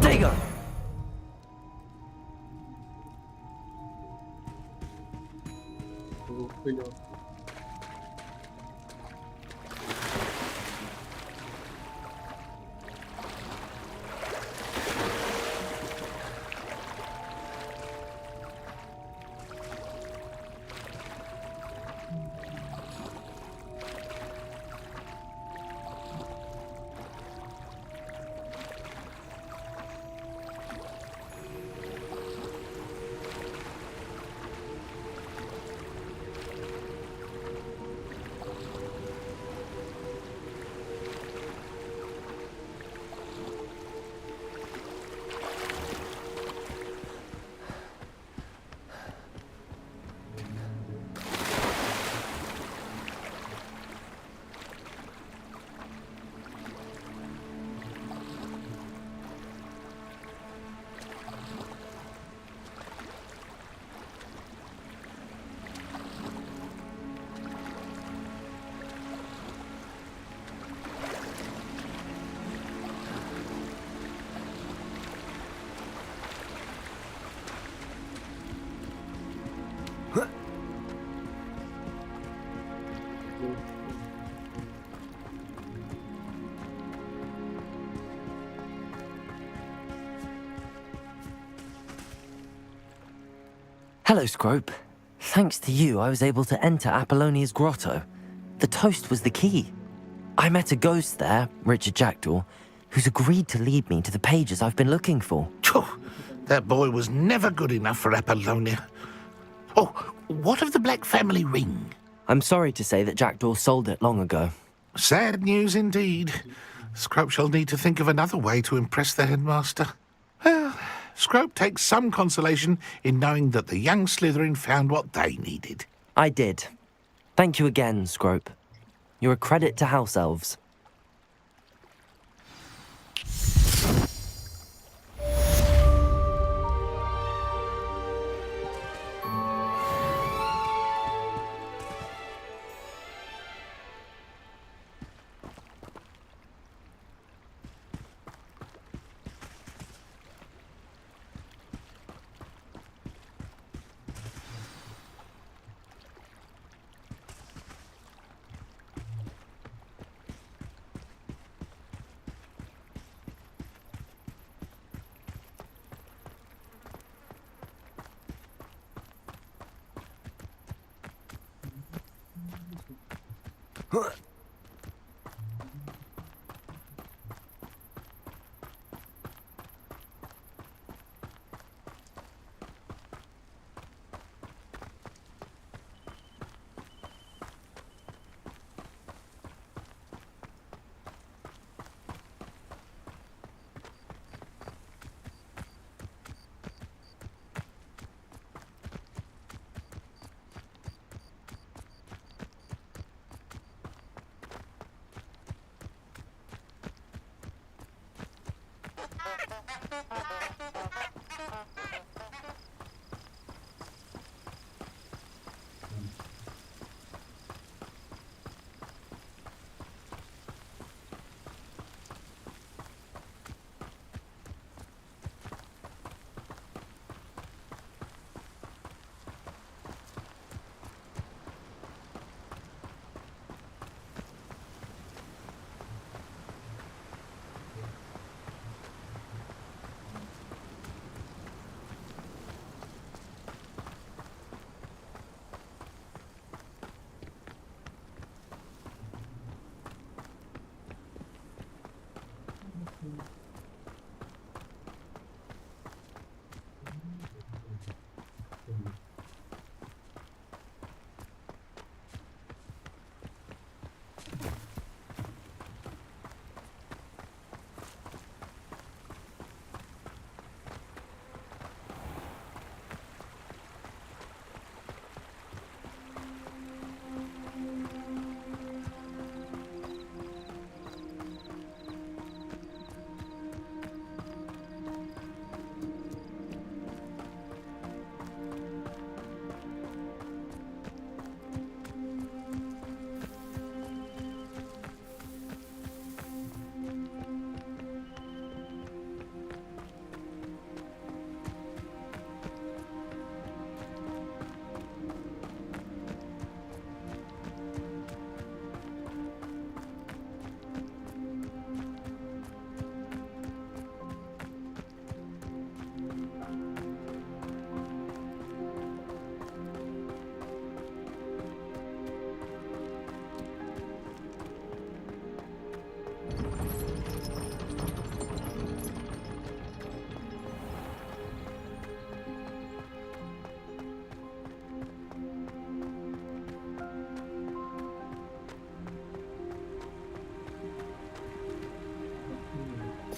There you go. Hello, Scrope. Thanks to you, I was able to enter Apollonia's grotto. The toast was the key. I met a ghost there, Richard Jackdaw, who's agreed to lead me to the pages I've been looking for. Phew, that boy was never good enough for Apollonia. Oh, what of the Black family ring? I'm sorry to say that Jackdaw sold it long ago. Sad news indeed. Scrope shall need to think of another way to impress the headmaster. Well, Scrope takes some consolation in knowing that the young Slytherin found what they needed. I did. Thank you again, Scrope. You're a credit to House Elves.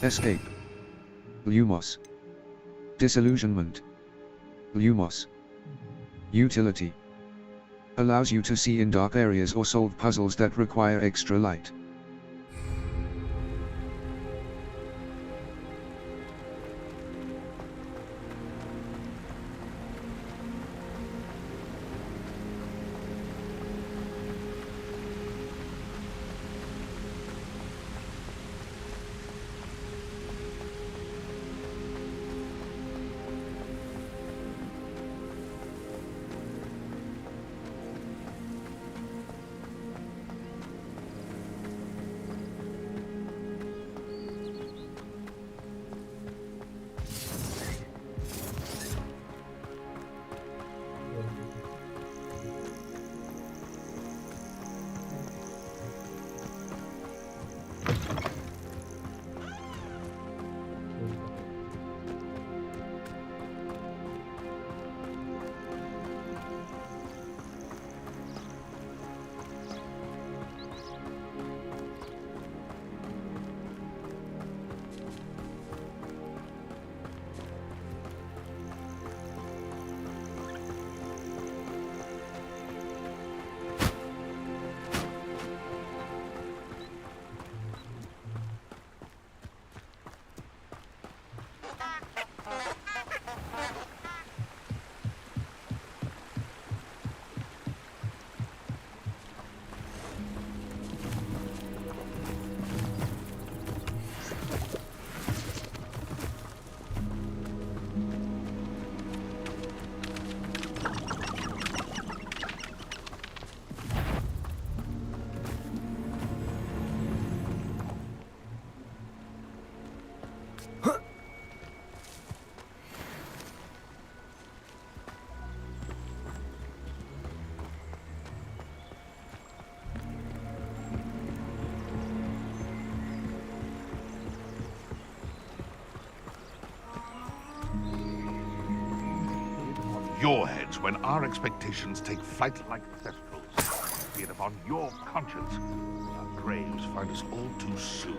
Escape. Lumos. Disillusionment. Lumos. Utility. Allows you to see in dark areas or solve puzzles that require extra light. Your heads when our expectations take flight like thestrals. Be it upon your conscience. Our graves find us all too soon.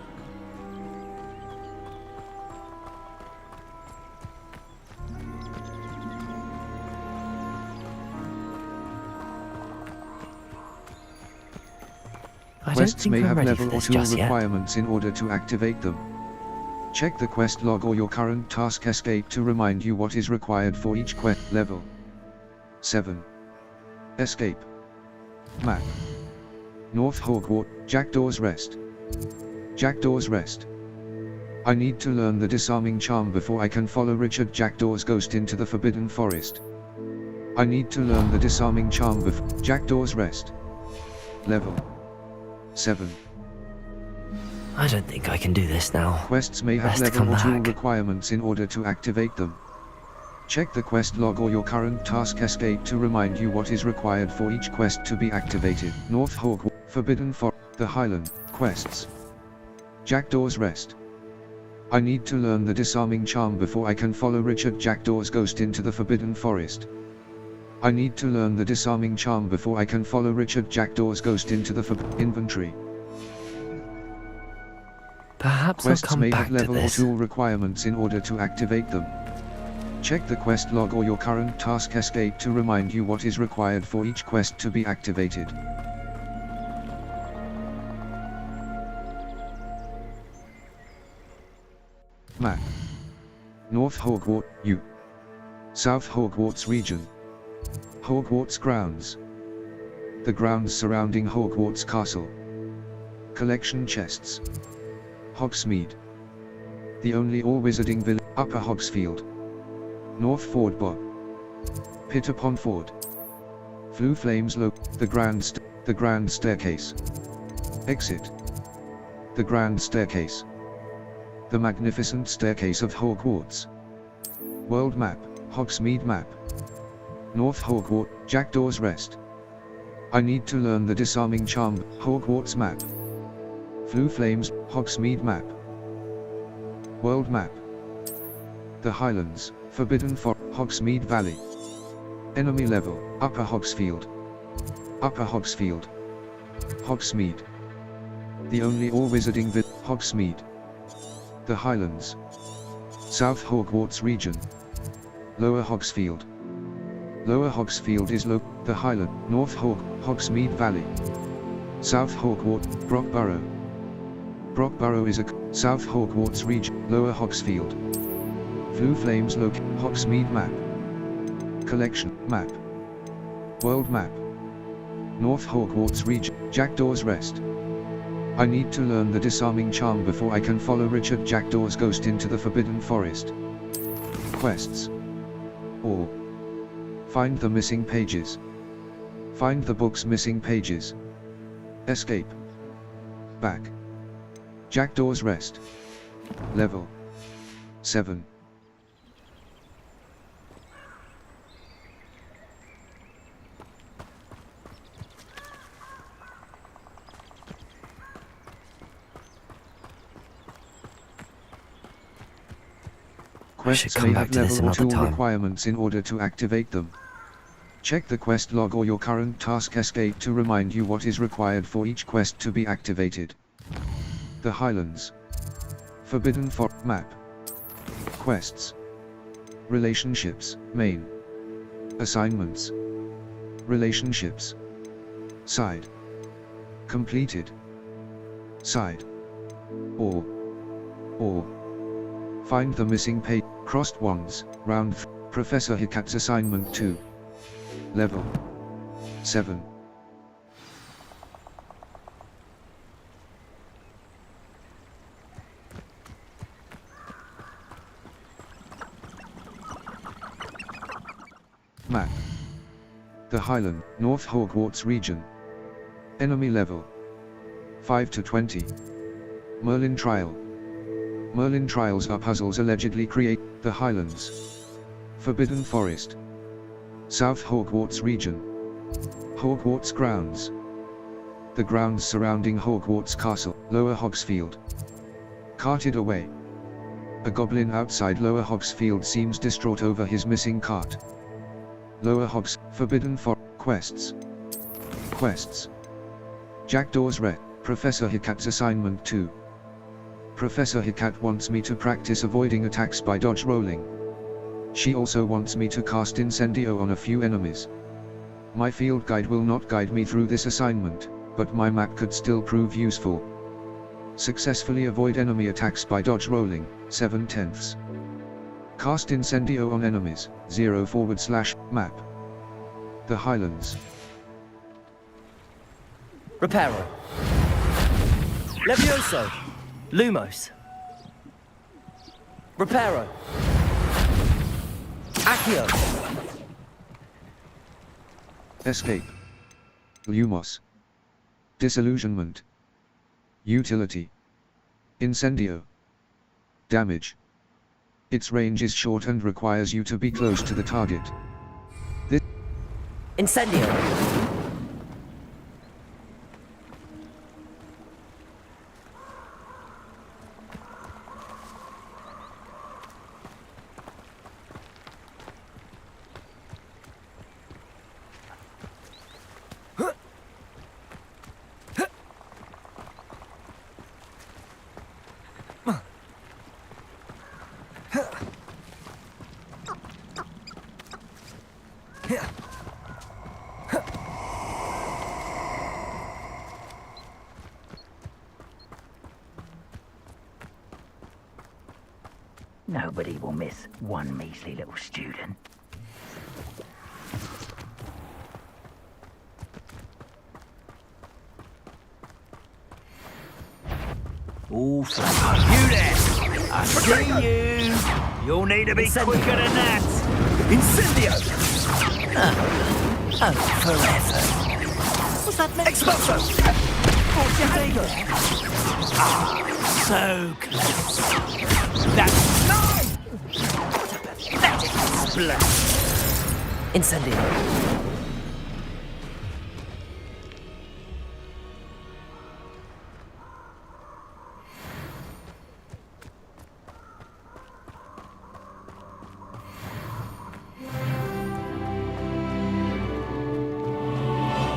I don't Quests think may I'm have ready for level or this tool just yet. requirements in order to activate them. Check the quest log or your current task escape to remind you what is required for each quest level. 7. Escape. Map. North Hogwarts, Jackdaw's Rest. Jackdaw's Rest. I need to learn the disarming charm before I can follow Richard Jackdaw's ghost into the Forbidden Forest. I need to learn the disarming charm before Jackdaw's Rest. Level 7. I don't think I can do this now. Quests may have Best to level come or tool back. requirements in order to activate them. Check the quest log or your current task escape to remind you what is required for each quest to be activated. North Hogwarts, Forbidden Forest, The Highland, Quests. Jackdaw's Rest. I need to learn the disarming charm before I can follow Richard Jackdaw's ghost into the Forbidden Forest. I need to learn the disarming charm before I can follow Richard Jackdaw's ghost into the inventory. Perhaps I'll Quests come may back have to level or this. tool requirements in order to activate them. Check the quest log or your current task escape to remind you what is required for each quest to be activated. Map. North Hogwarts, U. South Hogwarts region. Hogwarts grounds. The grounds surrounding Hogwarts Castle. Collection chests. Hogsmeade. The only all-wizarding village. Upper Hogsfield. North Ford Bog. Pit upon Ford. Flue Flames Low. The Grand Staircase. Exit. The Grand Staircase. The Magnificent Staircase of Hogwarts. World Map, Hogsmeade Map. North Hogwarts, Jackdaw's Rest. I need to learn the disarming charm, Hogwarts Map. Flue Flames, Hogsmeade Map. World Map. The Highlands, Forbidden Forest, Hogsmeade Valley. Enemy level, Upper Hogsfield. Upper Hogsfield. Hogsmeade. The only all-wizarding village, Hogsmeade. The Highlands. South Hogwarts region. Lower Hogsfield. Lower Hogsfield is the Highland, North Hogsmeade Valley. South Hogwarts, Brockborough. Brockborough is a South Hogwarts region, Lower Hogsfield. Blue Flames Hogsmeade map. Collection, map. World map. North Hogwarts region, Jackdaw's Rest. I need to learn the disarming charm before I can follow Richard Jackdaw's ghost into the Forbidden Forest. Quests. All. Find the missing pages. Find the book's missing pages. Escape. Back. Jackdaw's Rest. Level 7. Quests come may back have to this level or another tool time. requirements in order to activate them. Check the quest log or your current task escape to remind you what is required for each quest to be activated. The Highlands. Forbidden Forest map. Quests. Relationships, main. Assignments. Relationships. Side. Completed. Side. Or. Find the missing page. Crossed Wands, Round Professor Hicat's Assignment 2. Level 7. Map. The Highland, North Hogwarts region. Enemy level 5 to 20. Merlin Trial. Merlin Trials are puzzles allegedly create the Highlands. Forbidden Forest. South Hogwarts region. Hogwarts grounds. The grounds surrounding Hogwarts Castle, Lower Hogsfield. Carted away. A goblin outside Lower Hogsfield seems distraught over his missing cart. Lower Hogs, Forbidden Forest, quests. Quests. Jackdaw's Ret, Professor Hicat's Assignment 2. Professor Hicat wants me to practice avoiding attacks by dodge rolling. She also wants me to cast Incendio on a few enemies. My field guide will not guide me through this assignment, but my map could still prove useful. Successfully avoid enemy attacks by dodge rolling, 7/10. Cast Incendio on enemies, 0/map. The Highlands. Reparo. Levioso. Lumos. Reparo. Accio. Escape. Lumos. Disillusionment. Utility. Incendio. Damage. Its range is short and requires you to be close to the target. Incendio. Nobody will miss one measly little student. All for you there! I see you! You'll need to be quicker than that! Incendio! Oh, forever. What's that meant? Expulso! Ortega! So close! That's nine! What a pathetic splash! Incendio.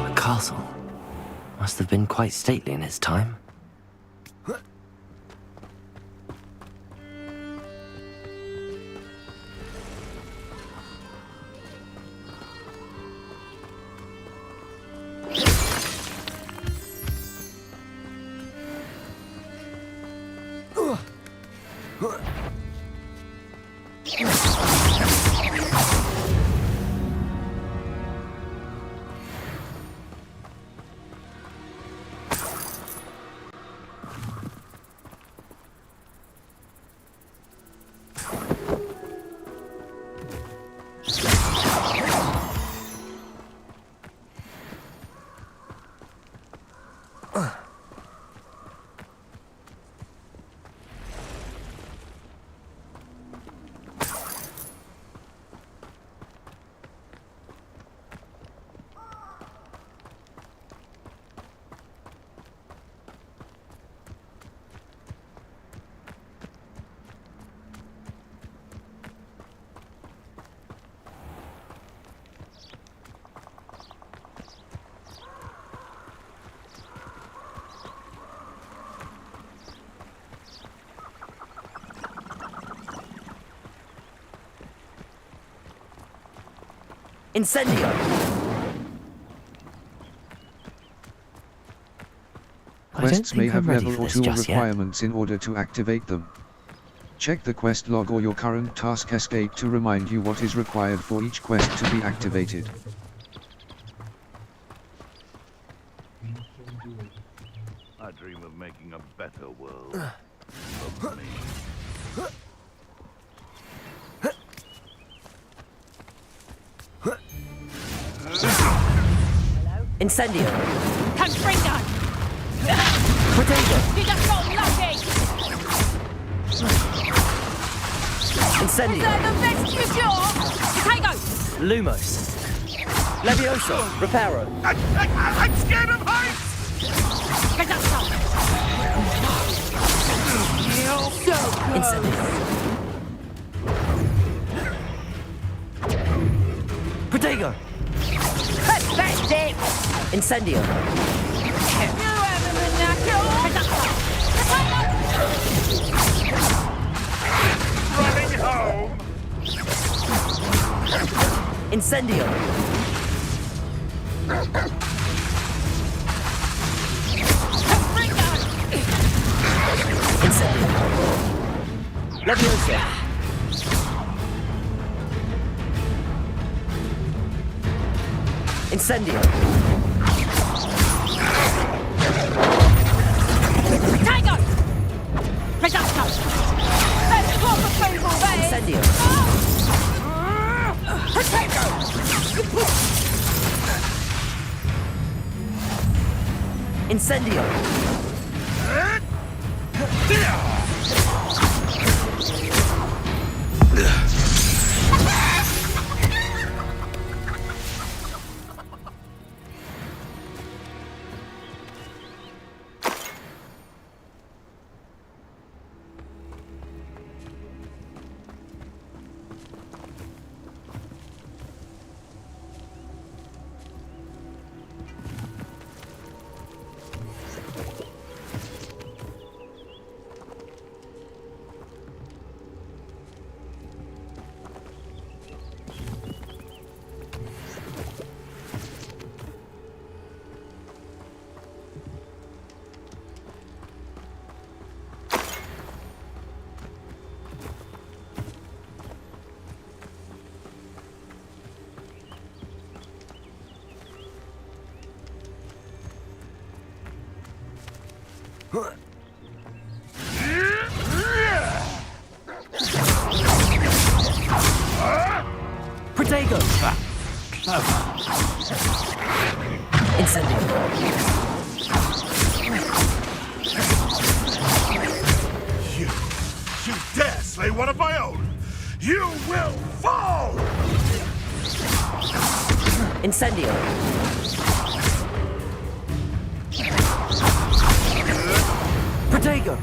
The castle must have been quite stately in its time. Incendio! Quests may have level or tool requirements in order to activate them. Check the quest log or your current task escape to remind you what is required for each quest to be activated. I dream of making a better world for me. Incendio! Confringo! Potato! You just got lucky! Incendio! Is that the best you sure? Potato! Lumos! Levioso! Reparo! I'm scared of heights! Reducto! So good! Incendio! Potato! Pathetic! Incendio! You have him in that kill! Reducto! Running home! Incendio! Confringo! Incendio! Levioso! Incendio! Potato! Reducto! Let's swap a people, babe! Incendio! Potato! Incendio! Protego! Incendio! You dare slay one of my own! You will fall! Incendio! Protego!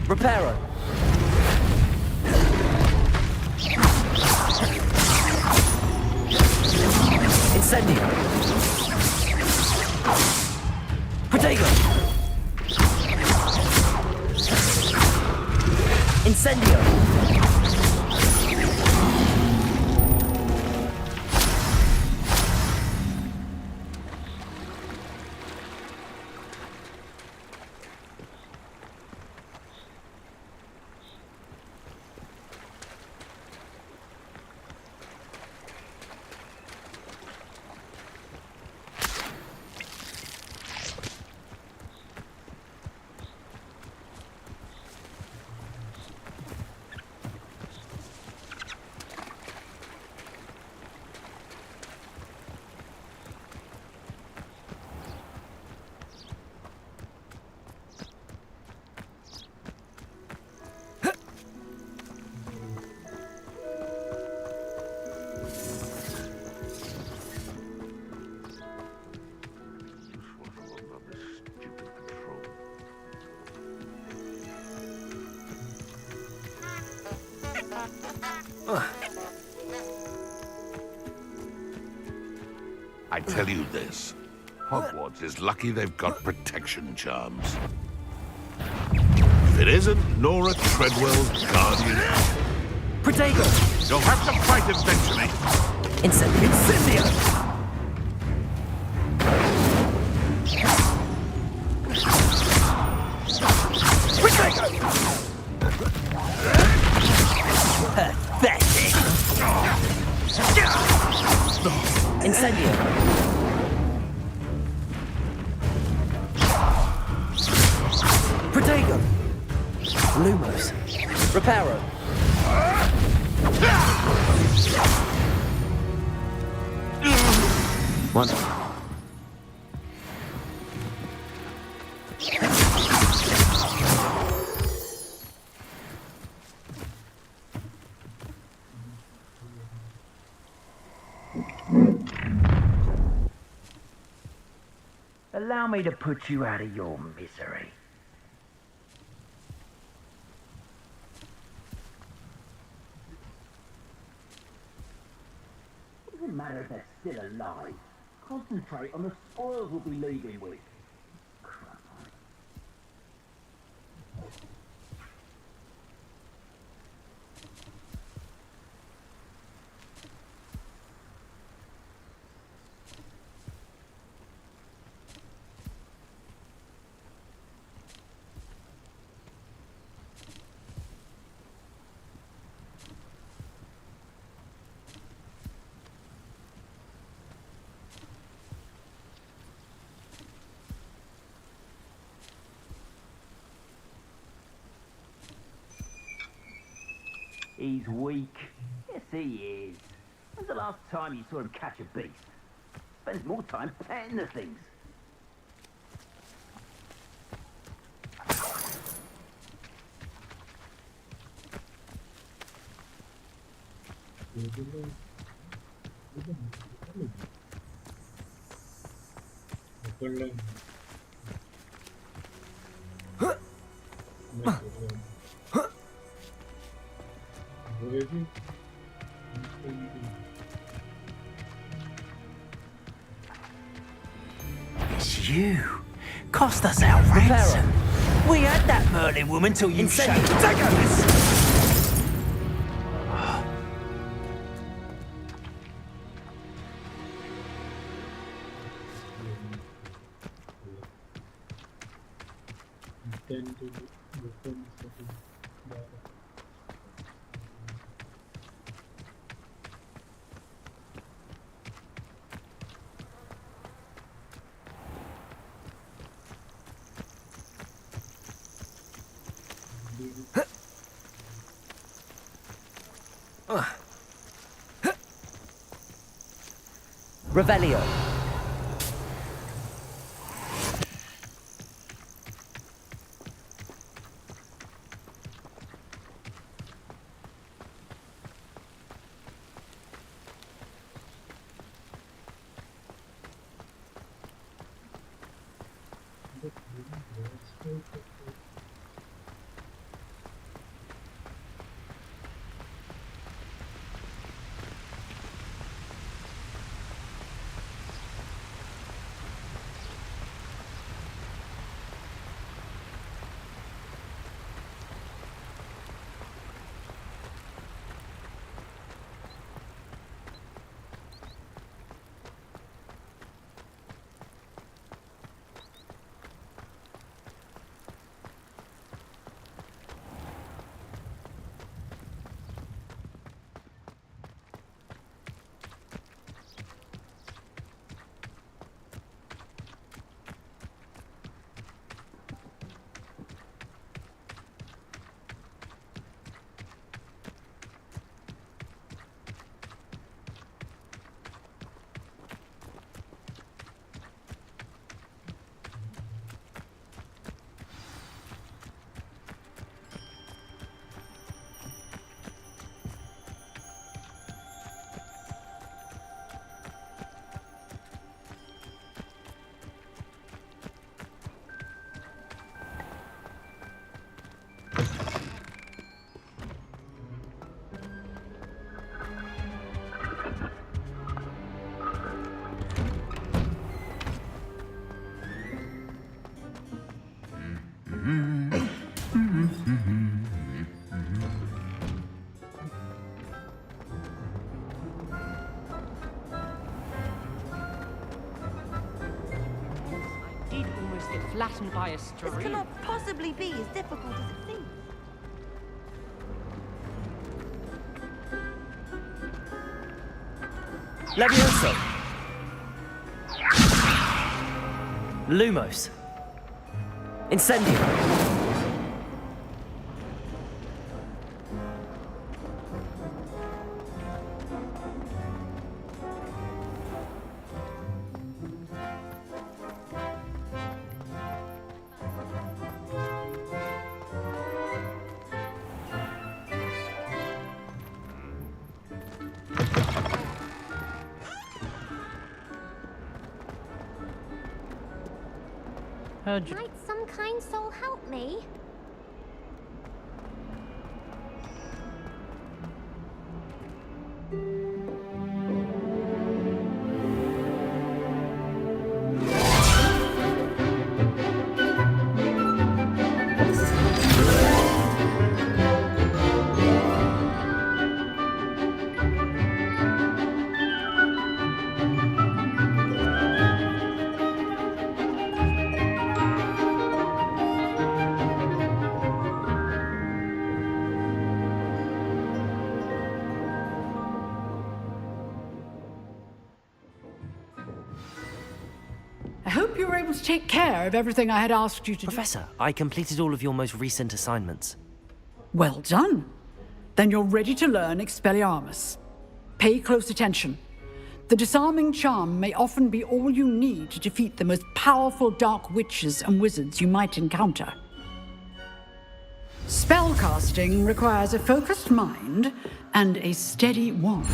Reparo! Incendio! Protego! Incendio! I tell you this, Hogwarts is lucky they've got protection charms. If it isn't Nora Treadwell's guardian, Protego! you'll have to fight eventually. Incendio! Incendio! Pathetic! Incendio! Protego! Lumos! Reparo! One. Allow me to put you out of your misery. It doesn't matter if they're still alive. Concentrate on the spoils we'll be leaving with. He's weak. Yes, he is. When's the last time you saw him catch a beast? Spends more time petting the things. It's you. Cost us our ransom. We had that Merlin woman till you showed daggers. Revelio. Latin by a This stream. cannot possibly be as difficult as it seems. Levioso. Lumos. Incendio. Might some kind soul help me? I hope you were able to take care of everything I had asked you to do. Professor, I completed all of your most recent assignments. Well done. Then you're ready to learn Expelliarmus. Pay close attention. The disarming charm may often be all you need to defeat the most powerful dark witches and wizards you might encounter. Spellcasting requires a focused mind and a steady wand.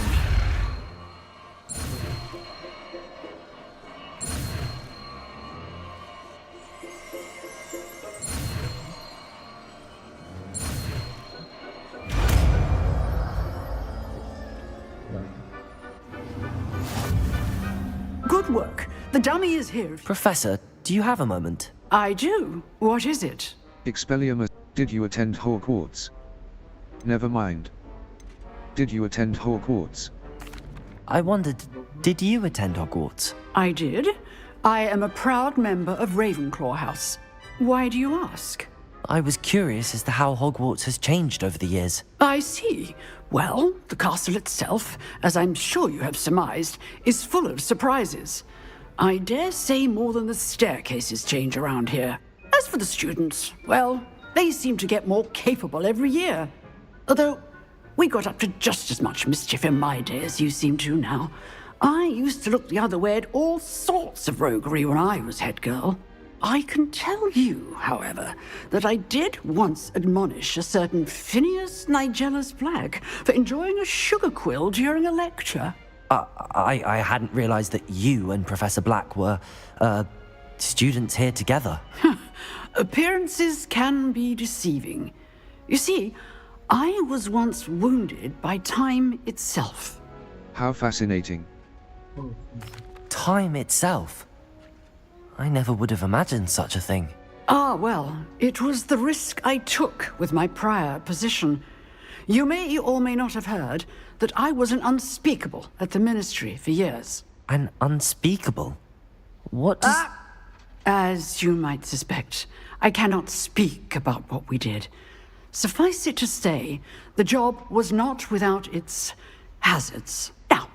Good work. The dummy is here. Professor, do you have a moment? I do. What is it? Expelliarmus, did you attend Hogwarts? Never mind. Did you attend Hogwarts? I wondered, did you attend Hogwarts? I did. I am a proud member of Ravenclaw House. Why do you ask? I was curious as to how Hogwarts has changed over the years. I see. Well, the castle itself, as I'm sure you have surmised, is full of surprises. I dare say more than the staircases change around here. As for the students, well, they seem to get more capable every year. Although, we got up to just as much mischief in my day as you seem to now. I used to look the other way at all sorts of roguery when I was head girl. I can tell you, however, that I did once admonish a certain Phineas Nigellus Black for enjoying a sugar quill during a lecture. I hadn't realized that you and Professor Black were, students here together. Appearances can be deceiving. You see, I was once wounded by time itself. How fascinating. Time itself? I never would have imagined such a thing. Ah, well, it was the risk I took with my prior position. You may or may not have heard that I was an unspeakable at the ministry for years. An unspeakable? What does... As you might suspect, I cannot speak about what we did. Suffice it to say, the job was not without its hazards. Now,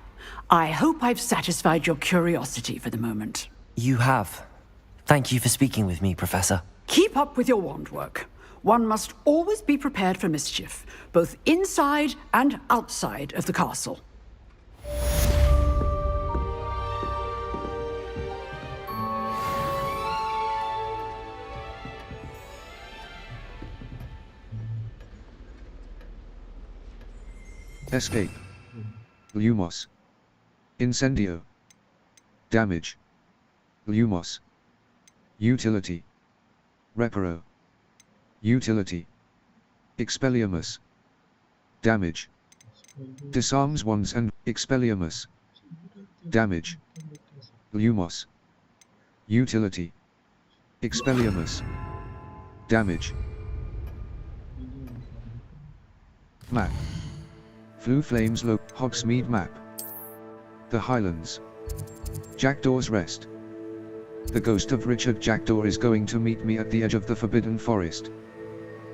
I hope I've satisfied your curiosity for the moment. You have. Thank you for speaking with me, Professor. Keep up with your wand work. One must always be prepared for mischief, both inside and outside of the castle. Escape. Lumos. Incendio. Damage. Lumos. Utility. Reparo. Utility. Expelliarmus. Damage. Disarms wands and Expelliarmus. Damage. Lumos. Utility. Expelliarmus. Damage. Map. Flue Flames Low Hogsmeade Map. The Highlands. Jackdaw's Rest. The ghost of Richard Jackdaw is going to meet me at the edge of the Forbidden Forest.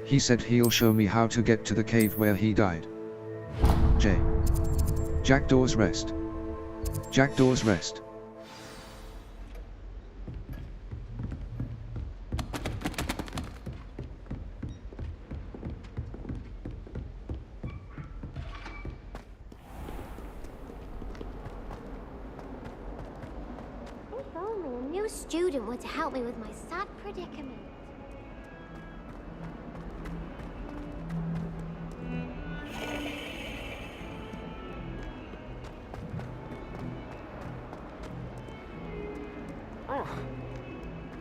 He said he'll show me how to get to the cave where he died. J. Jackdaw's Rest. Jackdaw's Rest. If only a new student were to help me with my sad predicament.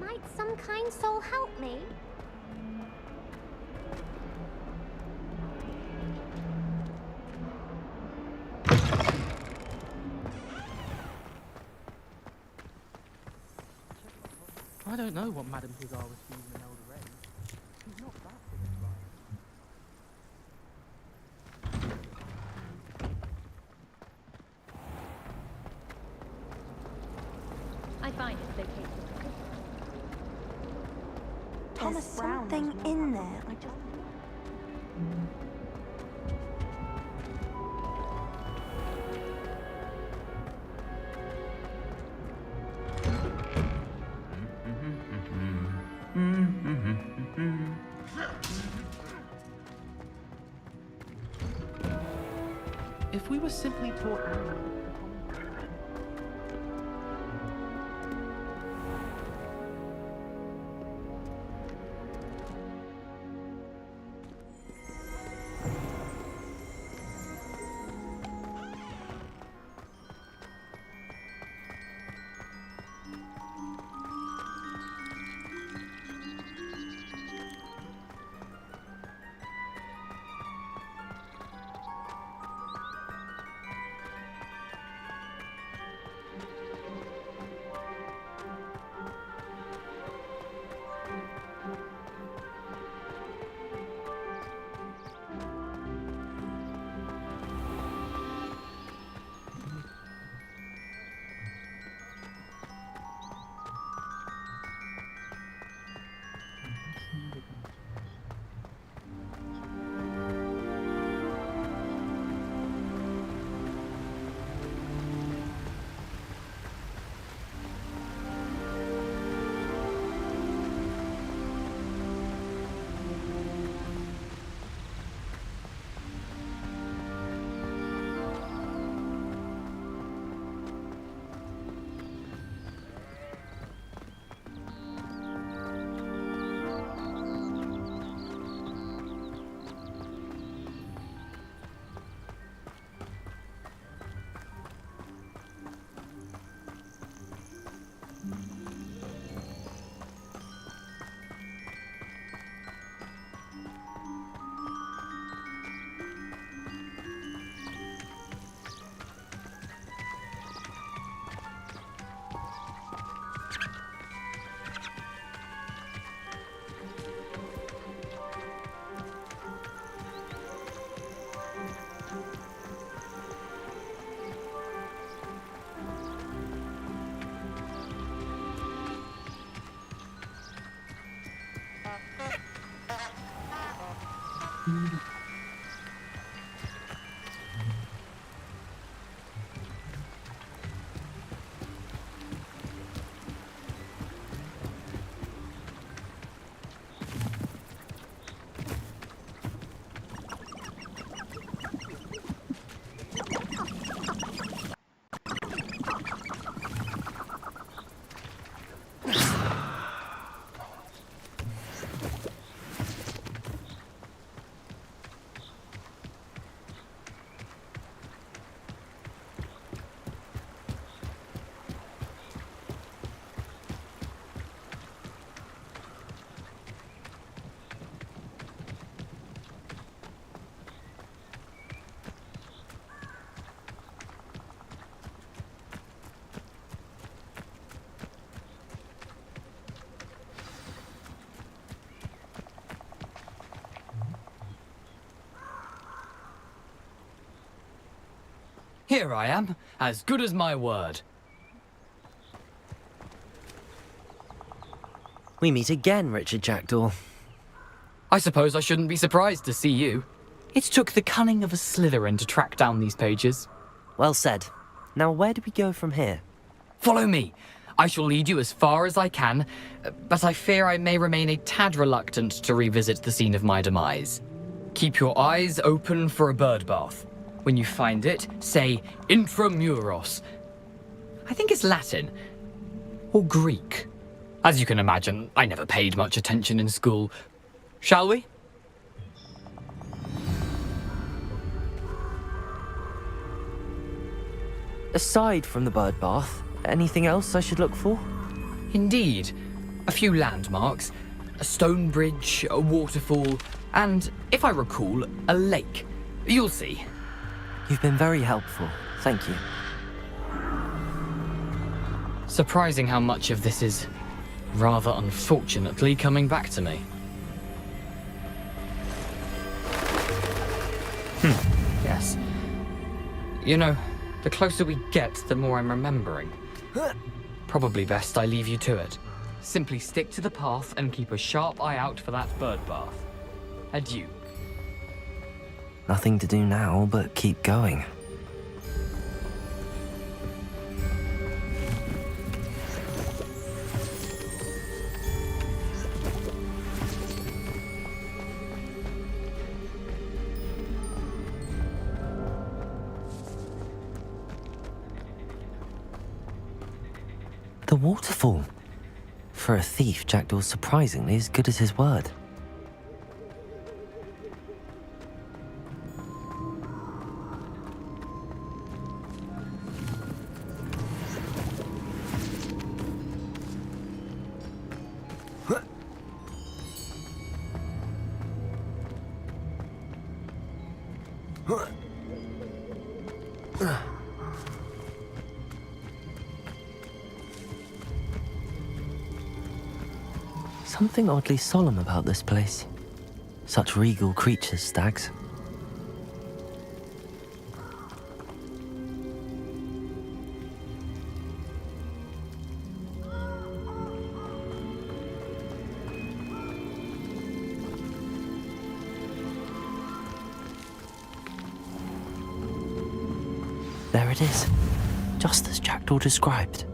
Might some kind soul help me? I don't know what Madame Hugar was feeling in older age. She's not that big a client. I find it's located. Thomas There's Brown something was in there. I just. If we were simply taught animals. Here I am, as good as my word. We meet again, Richard Jackdaw. I suppose I shouldn't be surprised to see you. It took the cunning of a Slytherin to track down these pages. Well said. Now where do we go from here? Follow me. I shall lead you as far as I can, but I fear I may remain a tad reluctant to revisit the scene of my demise. Keep your eyes open for a bird bath. When you find it, say intramuros. I think it's Latin. Or Greek. As you can imagine, I never paid much attention in school. Shall we? Aside from the bird bath, anything else I should look for? Indeed. A few landmarks, a stone bridge, a waterfall, and, if I recall, a lake. You'll see. You've been very helpful. Thank you. Surprising how much of this is, rather unfortunately, coming back to me. Yes. You know, the closer we get, the more I'm remembering. Probably best I leave you to it. Simply stick to the path and keep a sharp eye out for that bird bath. Adieu. Nothing to do now but keep going. The waterfall. For a thief, Jackdaw's surprisingly as good as his word. Something oddly solemn about this place. Such regal creatures, stags. There it is, just as Jackdaw described.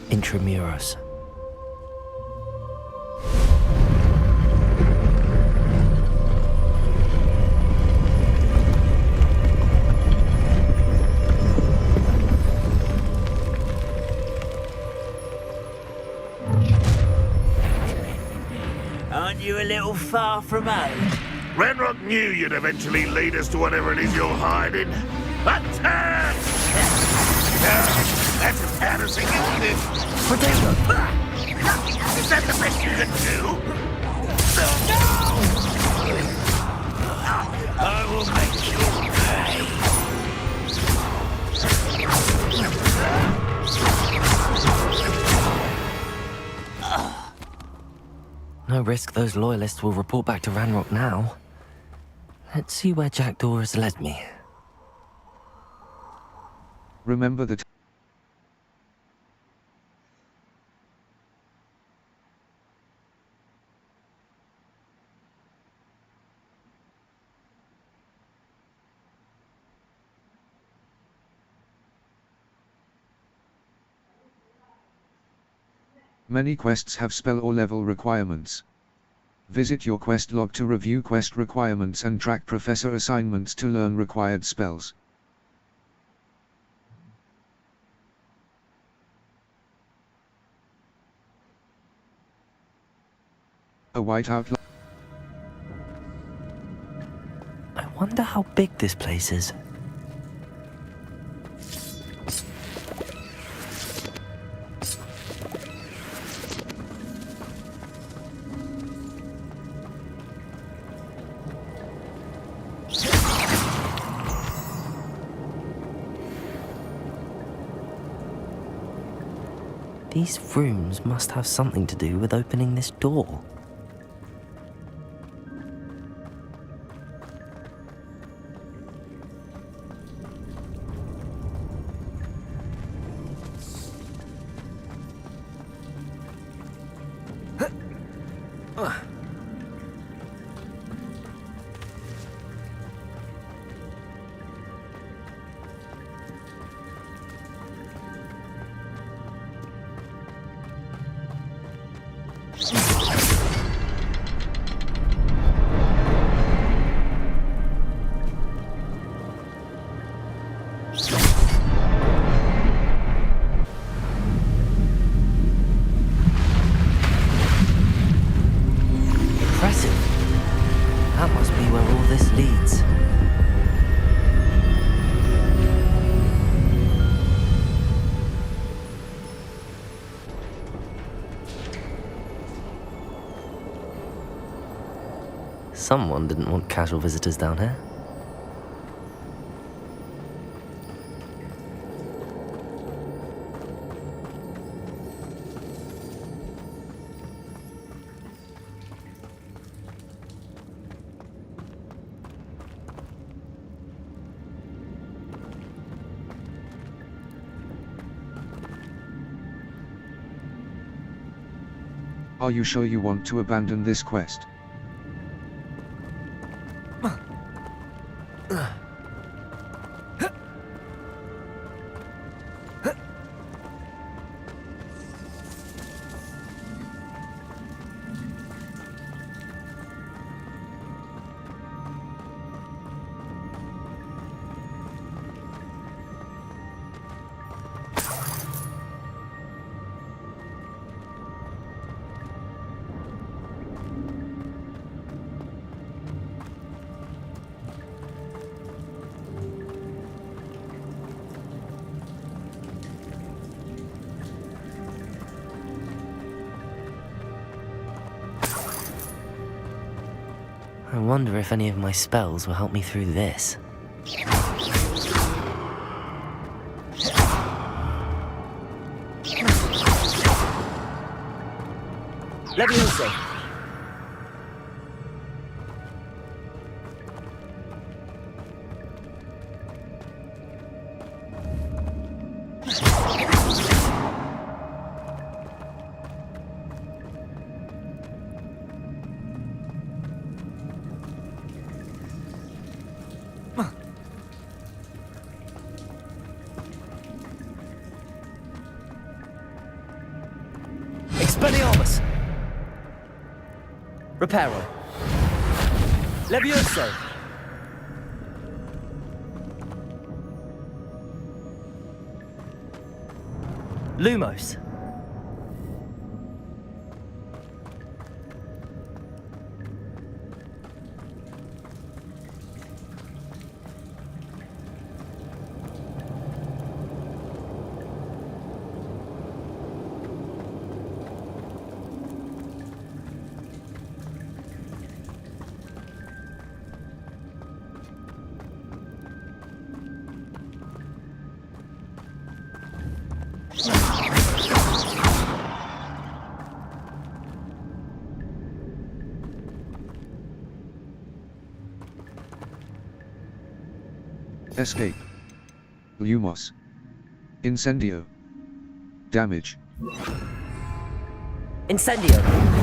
Intramuros. Aren't you a little far from home? Ranrok knew you'd eventually lead us to whatever it is you're hiding. Attack! That's as bad as it is. Potato! Is that the best you can do? I will make you pay. No risk those Loyalists will report back to Ranrok now. Let's see where Jackdaw has led me. Remember that many quests have spell or level requirements. Visit your quest log to review quest requirements and track professor assignments to learn required spells. A white outline. I wonder how big this place is. These rooms must have something to do with opening this door. That must be where all this leads. Someone didn't want casual visitors down here. Are you sure you want to abandon this quest? I wonder if any of my spells will help me through this. Leviosa! Expelliarmus! Reparo! Levioso! Lumos! Escape. Lumos. Incendio. Damage. Incendio!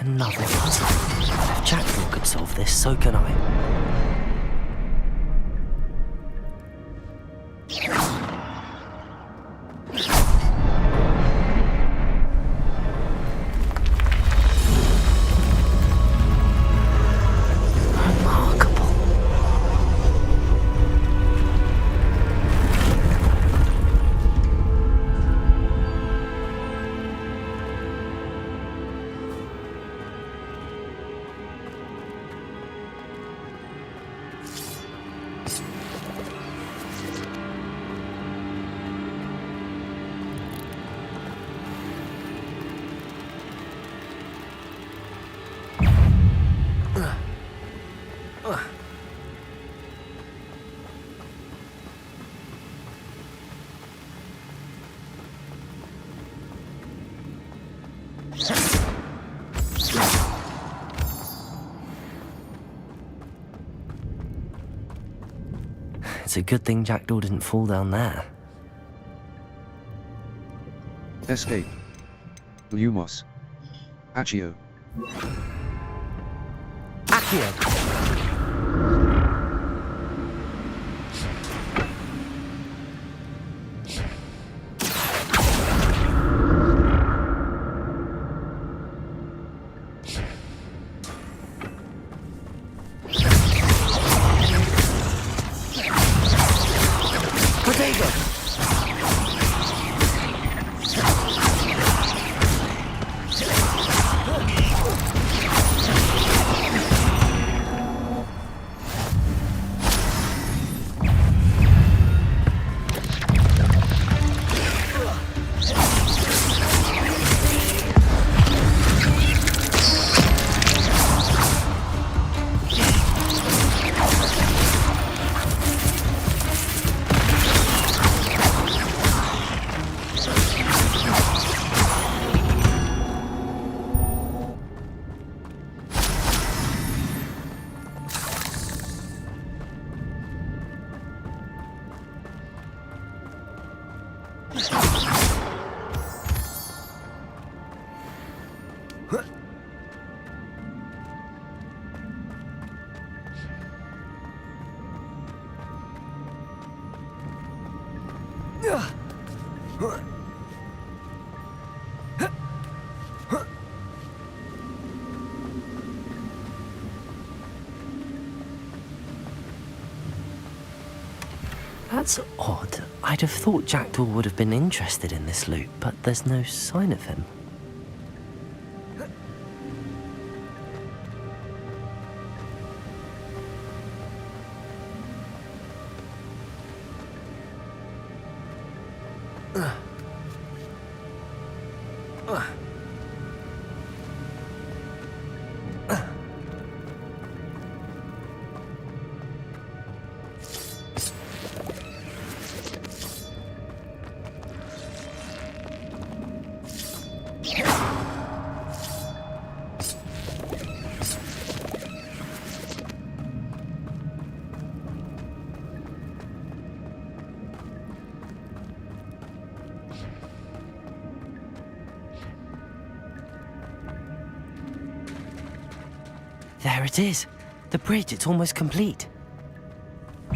Another puzzle. If Jackdaw could solve this, so can I. It's a good thing Jackdaw didn't fall down there. Escape. Lumos. Accio. Accio! That's odd. I'd have thought Jackdaw would have been interested in this loot, but there's no sign of him. There it is. The bridge, it's almost complete.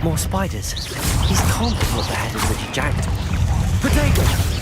More spiders. These can't be what the head of Richard Jackdaw. Potato!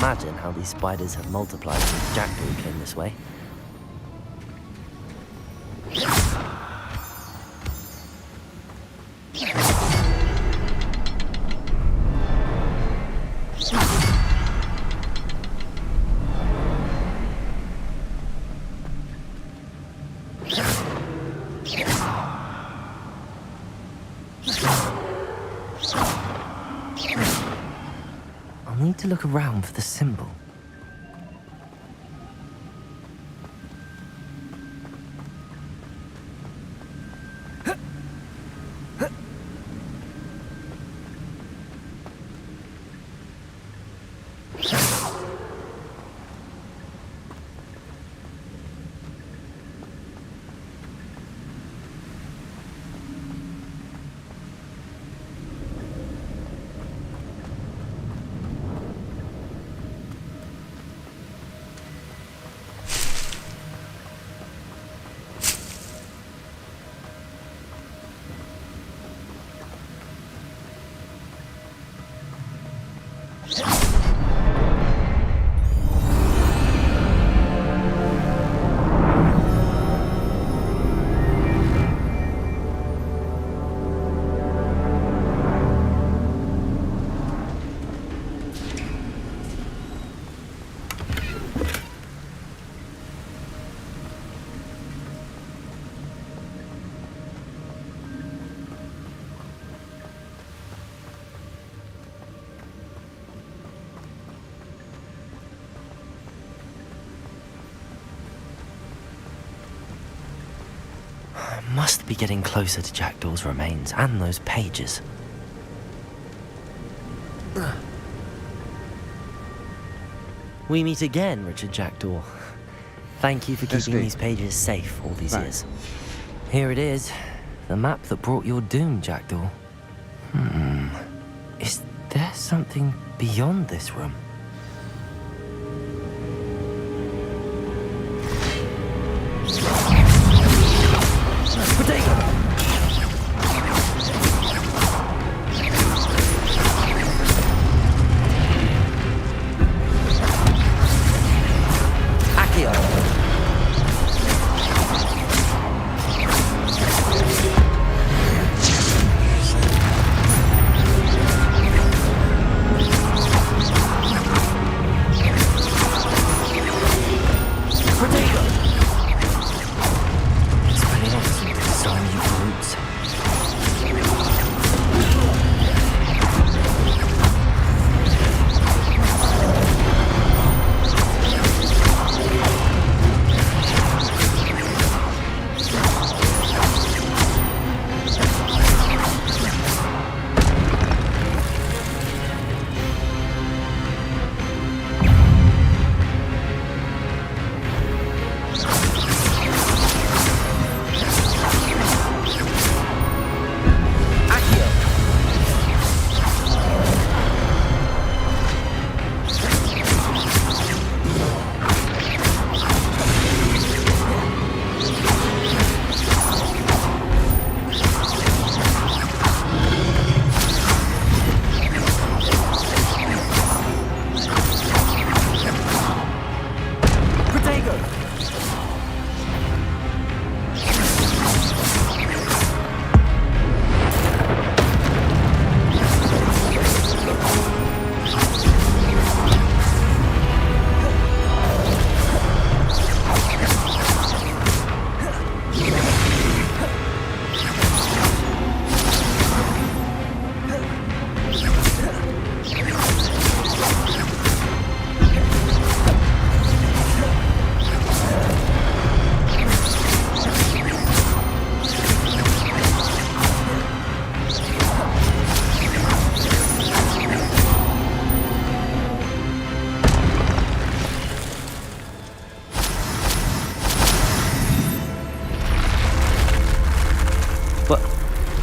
imagine how these spiders have multiplied since Jackdaw came this way. I'll need to look around for the symbol. Must be getting closer to Jackdaw's remains and those pages. We meet again, Richard Jackdaw. Thank you for keeping these pages safe all these years. Here it is, the map that brought your doom, Jackdaw. Is there something beyond this room?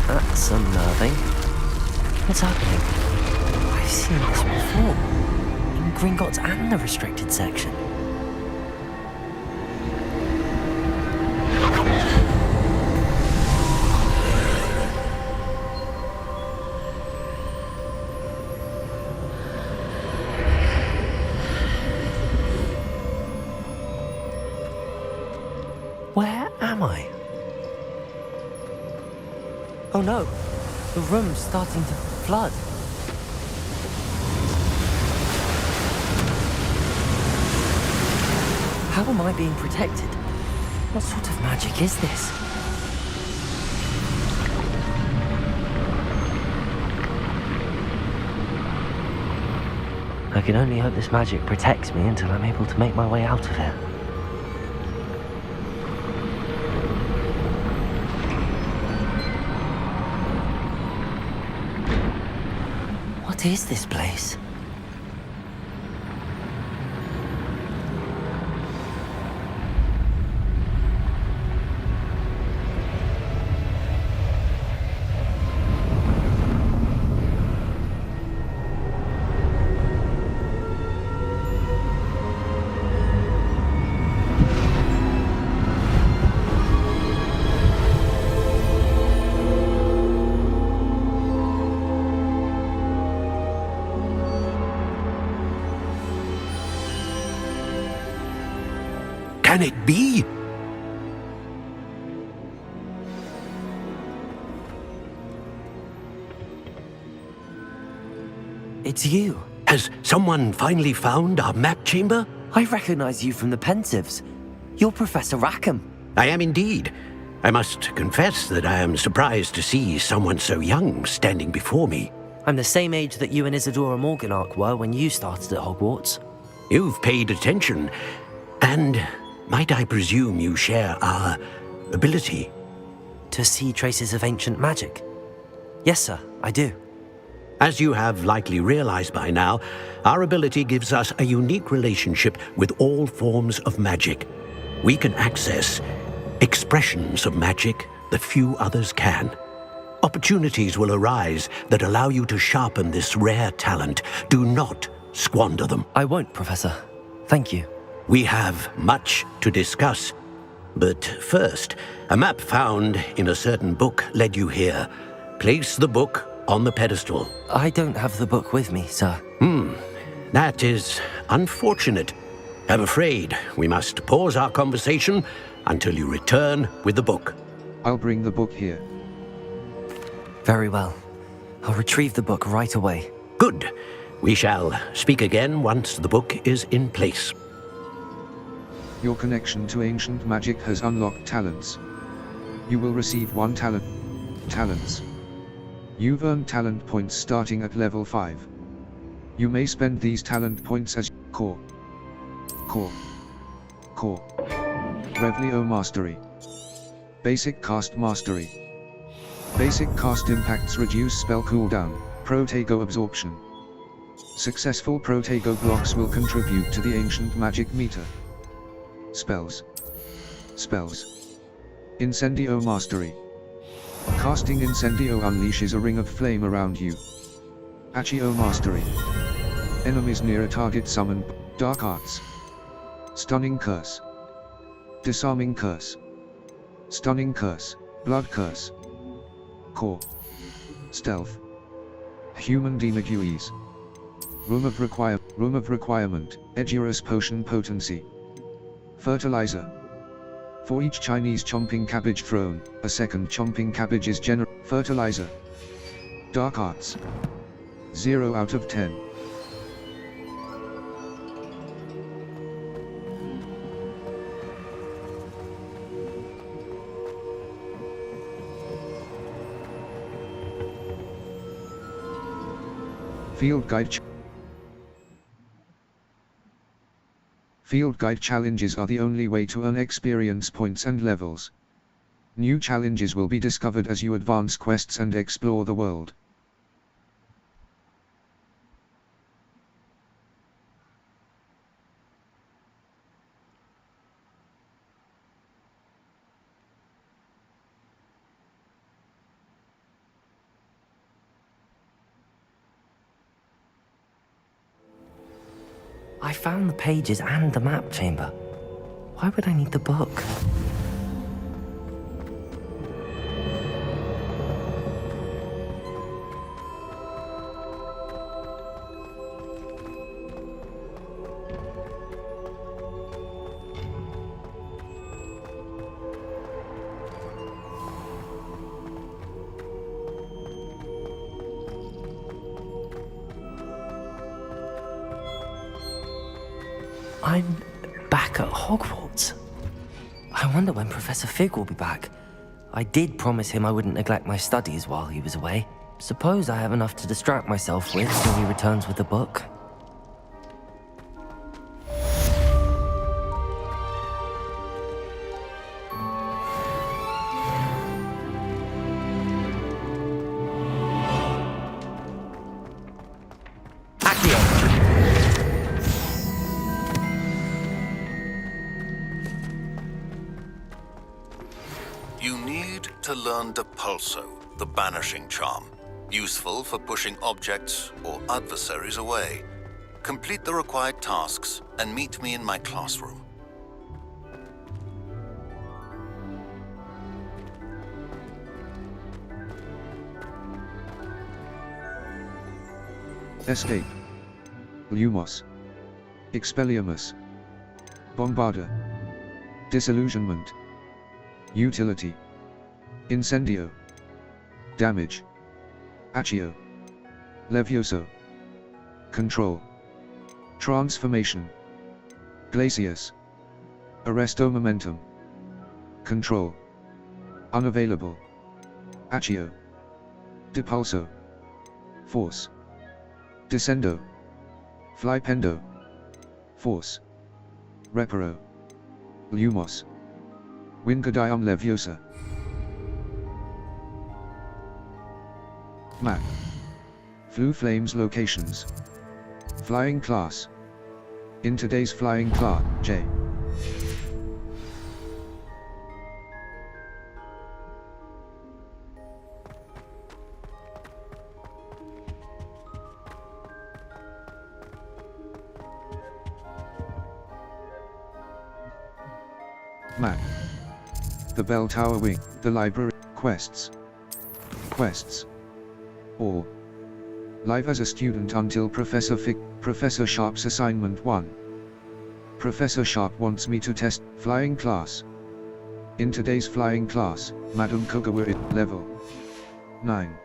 That's unnerving. What's happening? I've seen this before. In Gringotts and the restricted section. Where am I? Oh no, the room's starting to flood. How am I being protected? What sort of magic is this? I can only hope this magic protects me until I'm able to make my way out of here. What is this place? Can it be? It's you. Has someone finally found our map chamber? I recognize you from the Pensives. You're Professor Rackham. I am indeed. I must confess that I am surprised to see someone so young standing before me. I'm the same age that you and Isadora Morganach were when you started at Hogwarts. You've paid attention, and might I presume you share our ability? To see traces of ancient magic? Yes, sir, I do. As you have likely realized by now, our ability gives us a unique relationship with all forms of magic. We can access expressions of magic that few others can. Opportunities will arise that allow you to sharpen this rare talent. Do not squander them. I won't, Professor. Thank you. We have much to discuss. But first, a map found in a certain book led you here. Place the book on the pedestal. I don't have the book with me, sir. That is unfortunate. I'm afraid we must pause our conversation until you return with the book. I'll bring the book here. Very well. I'll retrieve the book right away. Good. We shall speak again once the book is in place. Your connection to ancient magic has unlocked talents. You will receive 1 talent. Talents. You've earned talent points starting at level 5. You may spend these talent points as Core. Revlio Mastery. Basic Cast Mastery. Basic Cast Impacts reduce spell cooldown, Protego Absorption. Successful Protego blocks will contribute to the ancient magic meter. Spells. Incendio Mastery. Casting Incendio unleashes a ring of flame around you. Accio Mastery. Enemies near a target summon Dark Arts. Stunning Curse. Disarming Curse. Stunning Curse. Blood Curse. Core. Stealth. Human Demaguise. Room of Requirement, Edurus Potion Potency. Fertilizer. For each Chinese chomping cabbage thrown, a second chomping cabbage is Fertilizer. Dark Arts. 0 out of 10. Field Guide challenges are the only way to earn experience points and levels. New challenges will be discovered as you advance quests and explore the world. I found the pages and the map chamber. Why would I need the book? I'm back at Hogwarts. I wonder when Professor Fig will be back. I did promise him I wouldn't neglect my studies while he was away. Suppose I have enough to distract myself with till he returns with the book. You need to learn Depulso, the banishing charm. Useful for pushing objects or adversaries away. Complete the required tasks and meet me in my classroom. Escape. Lumos. Expelliarmus. Bombarder. Disillusionment. Utility. Incendio. Damage. Accio. Levioso. Control. Transformation. Glacius. Arresto momentum. Control. Unavailable. Accio. Depulso. Force. Descendo. Flypendo. Force. Reparo. Lumos. Wingardium Leviosa. Map. Flew Flames locations. Flying class. In today's flying class, J. Map. The Bell Tower Wing, the library, quests. Quests. All. Live as a student until Professor Sharp's assignment 1. Professor Sharp wants me to test flying class. In today's flying class, Madam Kogawa at level 9.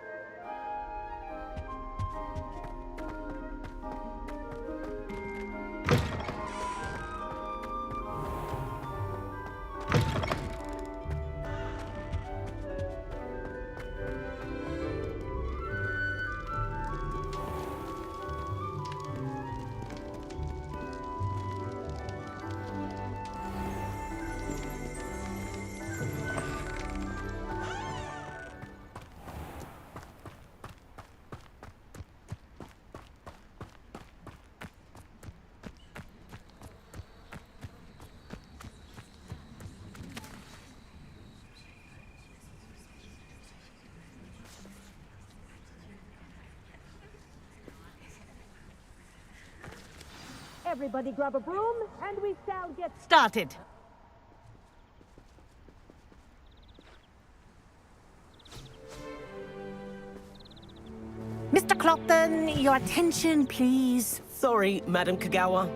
Everybody grab a broom, and we shall get started. Mr. Clopton, your attention, please. Sorry, Madam Kagawa.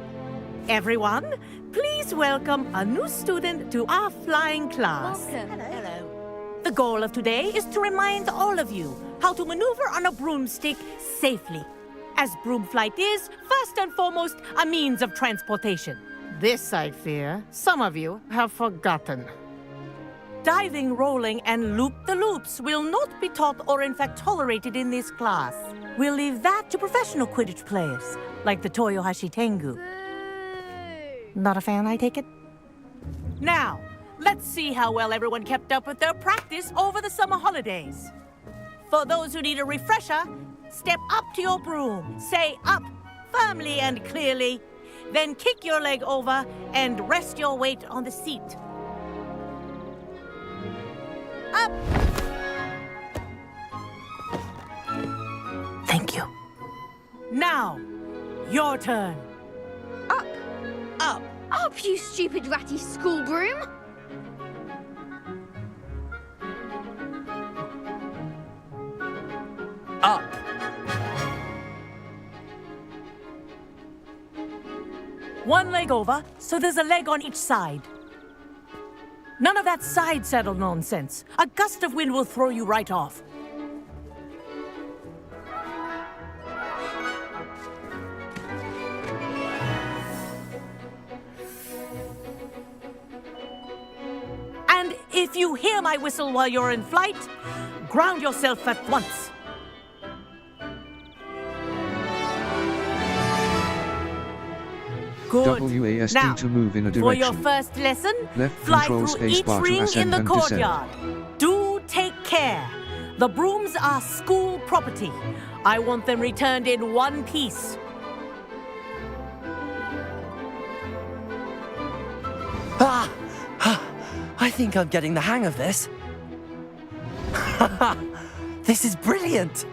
Everyone, please welcome a new student to our flying class. Welcome. Hello. The goal of today is to remind all of you how to maneuver on a broomstick safely, as broom flight is, first and foremost, a means of transportation. This, I fear, some of you have forgotten. Diving, rolling, and loop-the-loops will not be taught or in fact tolerated in this class. We'll leave that to professional Quidditch players, like the Toyohashi Tengu. Not a fan, I take it? Now, let's see how well everyone kept up with their practice over the summer holidays. For those who need a refresher, step up to your broom, say up firmly and clearly, then kick your leg over and rest your weight on the seat. Up! Thank you. Now, your turn. Up! Up! Up, you stupid ratty school broom! Up! One leg over, so there's a leg on each side. None of that side saddle nonsense. A gust of wind will throw you right off. If you hear my whistle while you're in flight, ground yourself at once. Good. WASD Now, to move in a for your direction. first lesson, Left fly control through space each bar to ring in ascend the and descend. courtyard. Do take care. The brooms are school property. I want them returned in one piece. I think I'm getting the hang of this. This is brilliant.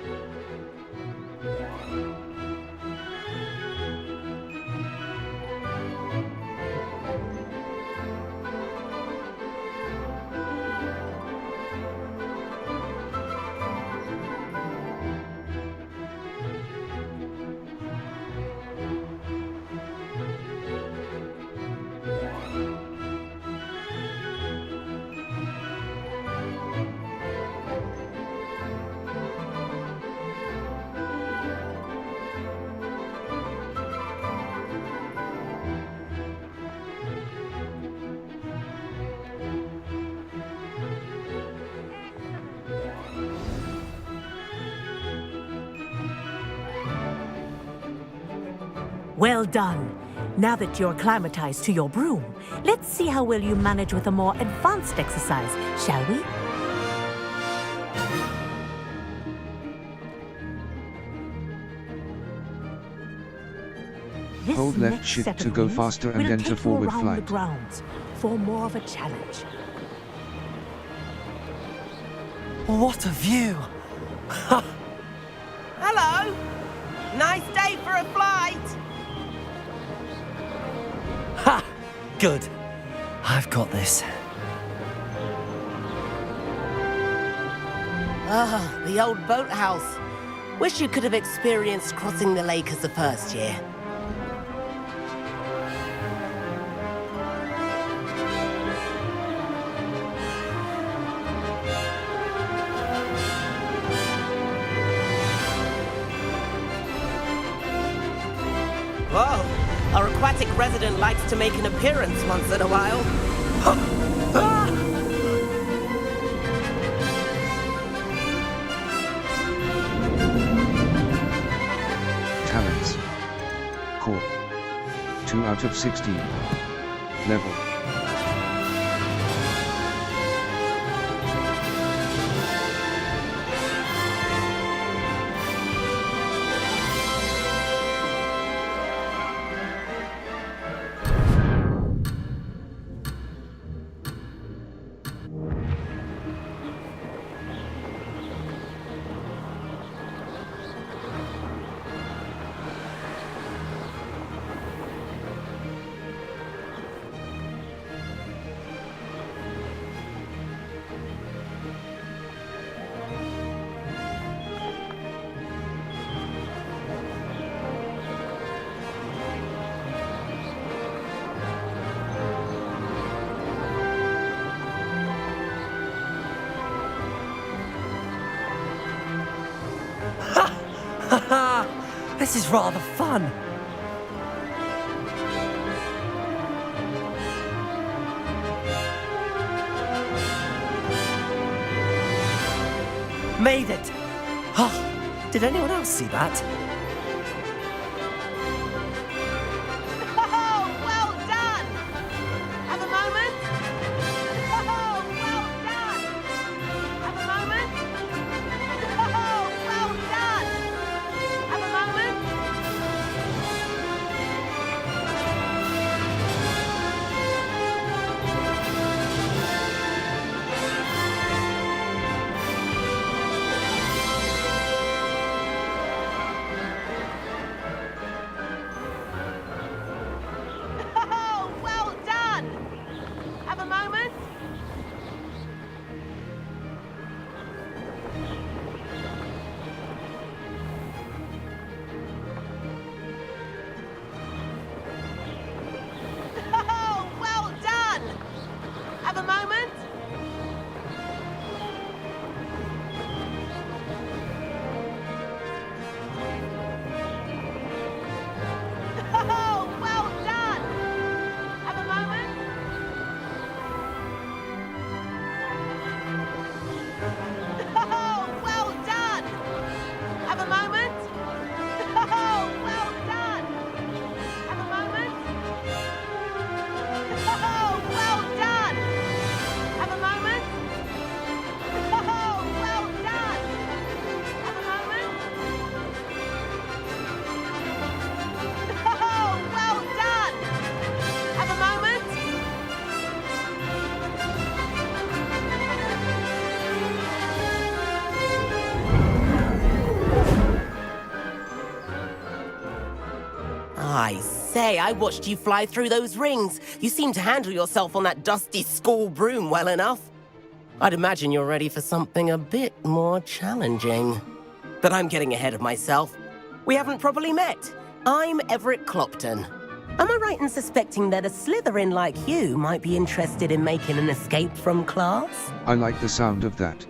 Well done. Now that you're acclimatized to your broom, let's see how well you manage with a more advanced exercise, shall we? This Hold left next shift set to of go rings faster and will enter take you forward around flight. the grounds for more of a challenge. What a view! Hello. Nice day for a flight. Ha! Good. I've got this. Ah, the old boathouse. Wish you could have experienced crossing the lake as a first year. Whoa, our aquatic resident likes to make an appearance once in a while. Talents. Core. 2 out of 16. Level. This is rather fun. Made it! Oh, did anyone else see that? Oh, well done! Have a moment? Oh, well done! Have a moment? Oh, well done! Have a moment? say, I watched you fly through those rings. You seem to handle yourself on that dusty school broom well enough. I'd imagine you're ready for something a bit more challenging. But I'm getting ahead of myself. We haven't properly met. I'm Everett Clopton. Am I right in suspecting that a Slytherin like you might be interested in making an escape from class? I like the sound of that.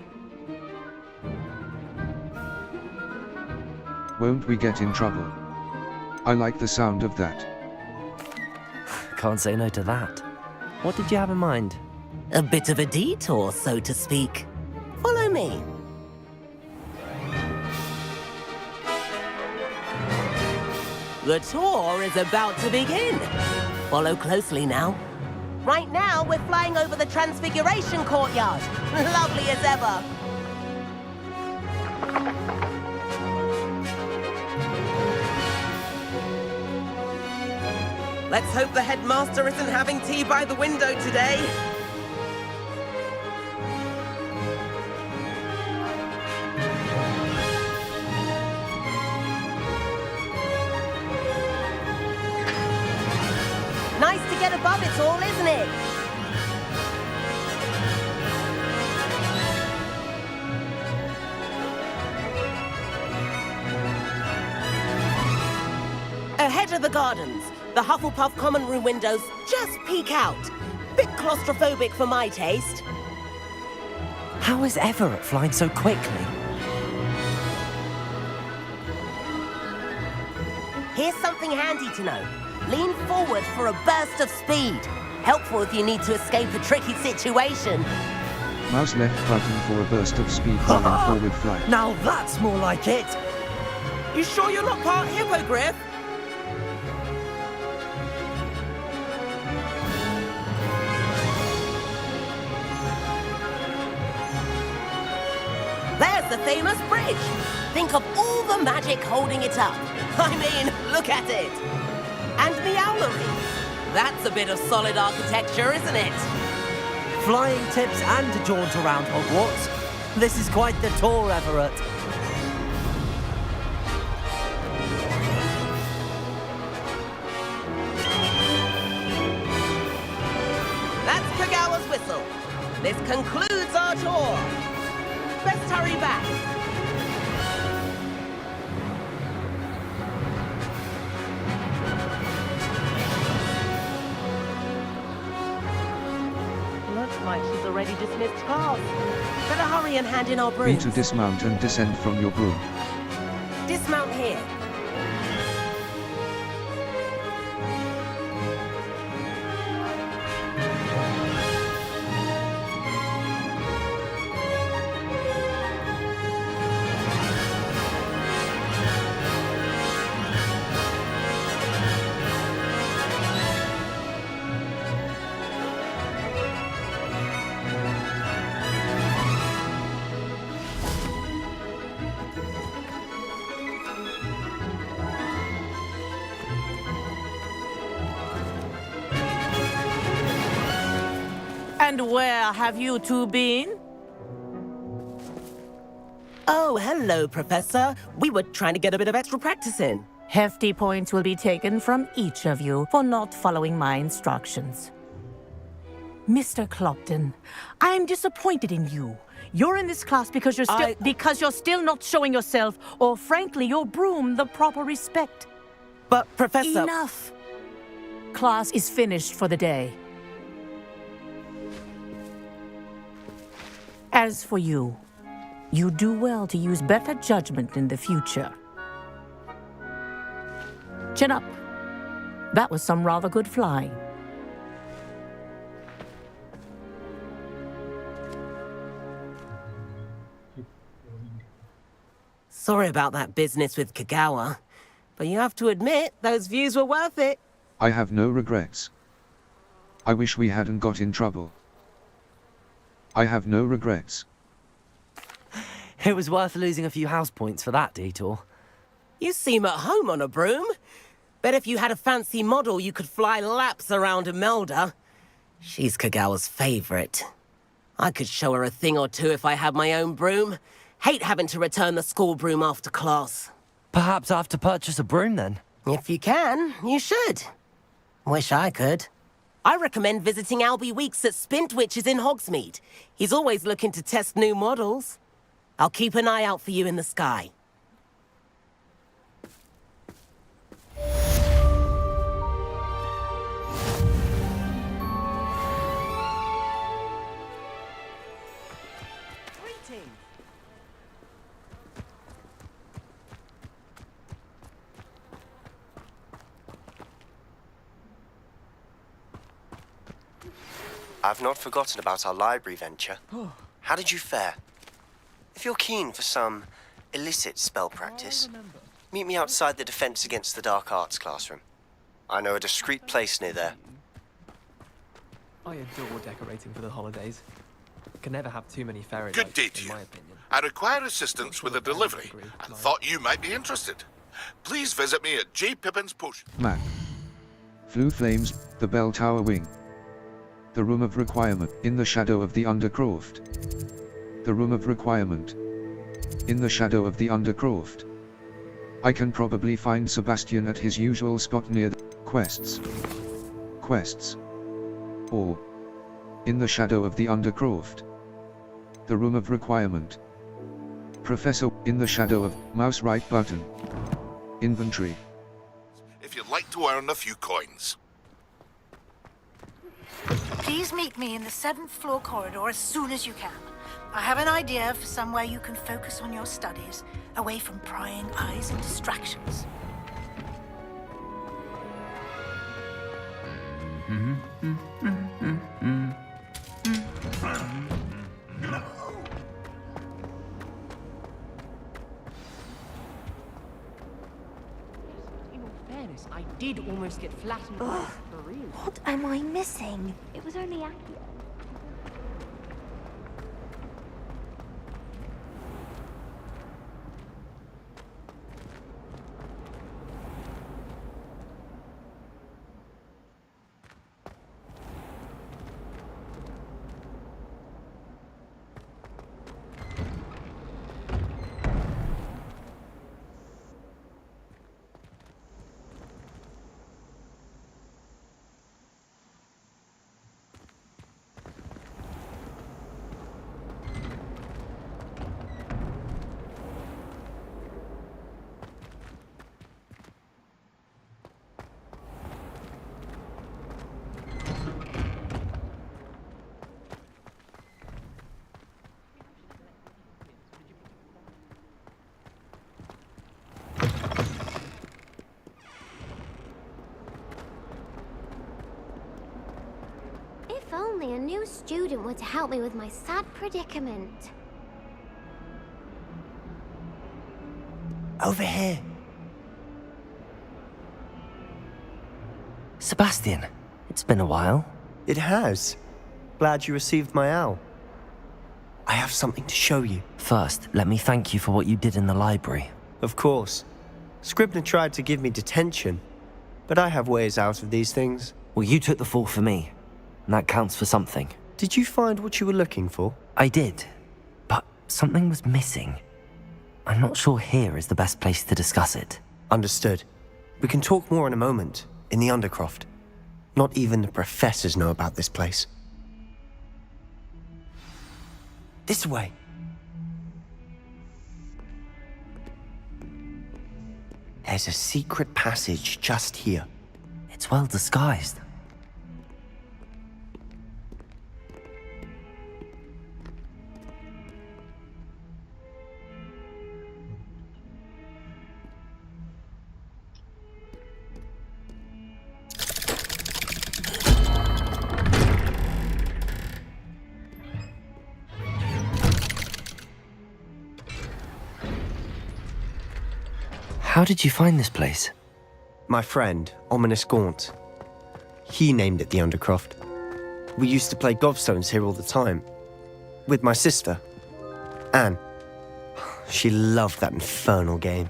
Won't we get in trouble? I like the sound of that. Can't say no to that. What did you have in mind? A bit of a detour, so to speak. Follow me. The tour is about to begin. Follow closely now. Right now, we're flying over the Transfiguration Courtyard. Lovely as ever. Let's hope the headmaster isn't having tea by the window today. Nice to get above it all, isn't it? Ahead of the gardens, the Hufflepuff common room windows just peek out. Bit claustrophobic for my taste. How is Everett flying so quickly? Here's something handy to know. Lean forward for a burst of speed. Helpful if you need to escape a tricky situation. Mouse left button for a burst of speed while in forward flight. Now that's more like it. You sure you're not part hippogriff? There's the famous bridge. Think of all the magic holding it up. I mean, look at it. And Meowlery. That's a bit of solid architecture, isn't it? Flying tips and a jaunt around Hogwarts. This is quite the tour, Everett. That's Kagawa's whistle. This concludes our tour. Best hurry back. Looks like she's already dismissed class. Better hurry and hand in our Need brooms. to dismount and descend from your broom. Dismount here. And where have you two been? Oh, hello, Professor. We were trying to get a bit of extra practice in. Hefty points will be taken from each of you for not following my instructions. Mr. Clopton, I'm disappointed in you. You're in this class because you're still not showing yourself, or frankly, your broom, the proper respect. But, Professor... Enough! Class is finished for the day. As for you, you do well to use better judgment in the future. Chin up. That was some rather good flying. Sorry about that business with Kagawa, but you have to admit, those views were worth it. I have no regrets. I wish we hadn't got in trouble. I have no regrets. It was worth losing a few house points for that detour. You seem at home on a broom. Bet if you had a fancy model, you could fly laps around Imelda. She's Kagawa's favorite. I could show her a thing or two if I had my own broom. Hate having to return the school broom after class. Perhaps I have to purchase a broom then. If you can, you should. Wish I could. I recommend visiting Albie Weeks at Spintwitches in Hogsmeade. He's always looking to test new models. I'll keep an eye out for you in the sky. I've not forgotten about our library venture. How did you fare? If you're keen for some illicit spell practice, meet me outside the Defense Against the Dark Arts classroom. I know a discreet place near there. I adore decorating for the holidays. Can never have too many fairy Good lights, day to in you. my opinion. I require assistance with a delivery and thought you might be interested. Please visit me at J. Pippin's Push. Map. Flue Flames, the Bell Tower Wing. The Room of Requirement, in the shadow of the Undercroft. The Room of Requirement. In the shadow of the Undercroft. I can probably find Sebastian at his usual spot near the quests. Quests. Or. In the shadow of the Undercroft. The Room of Requirement. Professor, in the shadow of, mouse right button. Inventory. If you'd like to earn a few coins. Please meet me in the 7th floor corridor as soon as you can. I have an idea for somewhere you can focus on your studies, away from prying eyes and distractions. In all fairness, I did almost get flattened by for real. What am I missing? It was only Accio. If only a new student were to help me with my sad predicament. Over here. Sebastian, it's been a while. It has. Glad you received my owl. I have something to show you. First, let me thank you for what you did in the library. Of course. Scribner tried to give me detention, but I have ways out of these things. Well, you took the fall for me, and that counts for something. Did you find what you were looking for? I did, but something was missing. I'm not sure here is the best place to discuss it. Understood. We can talk more in a moment, in the Undercroft. Not even the professors know about this place. This way. There's a secret passage just here. It's well disguised. How did you find this place? My friend, Ominous Gaunt. He named it the Undercroft. We used to play gobstones here all the time. With my sister, Anne. She loved that infernal game.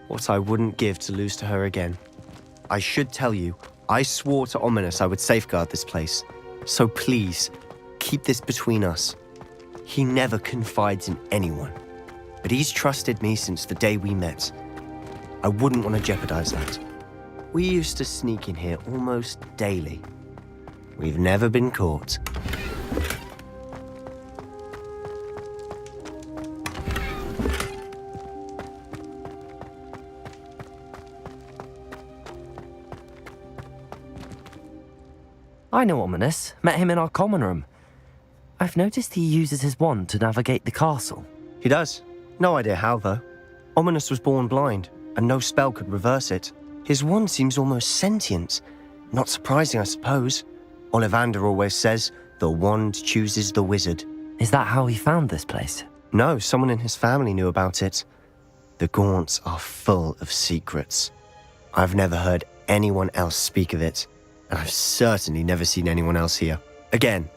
What I wouldn't give to lose to her again. I should tell you, I swore to Ominous I would safeguard this place. So please, keep this between us. He never confides in anyone. But he's trusted me since the day we met. I wouldn't want to jeopardize that. We used to sneak in here almost daily. We've never been caught. I know Ominous. Met him in our common room. I've noticed he uses his wand to navigate the castle. He does. No idea how, though. Ominous was born blind, and no spell could reverse it. His wand seems almost sentient. Not surprising, I suppose. Ollivander always says, the wand chooses the wizard. Is that how he found this place? No, someone in his family knew about it. The Gaunts are full of secrets. I've never heard anyone else speak of it, and I've certainly never seen anyone else here. Again,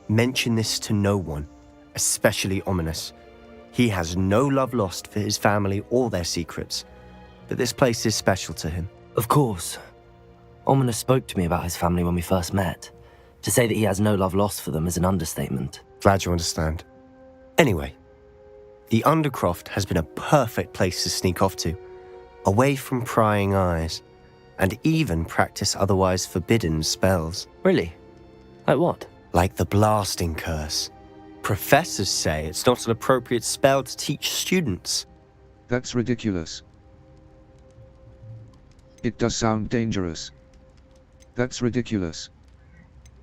mention this to no one, especially Ominous. He has no love lost for his family or their secrets, but this place is special to him. Of course. Ominous spoke to me about his family when we first met. To say that he has no love lost for them is an understatement. Glad you understand. Anyway, the Undercroft has been a perfect place to sneak off to, away from prying eyes, and even practice otherwise forbidden spells. Really? Like what? Like the blasting curse. Professors say it's not an appropriate spell to teach students. That's ridiculous. It does sound dangerous. That's ridiculous.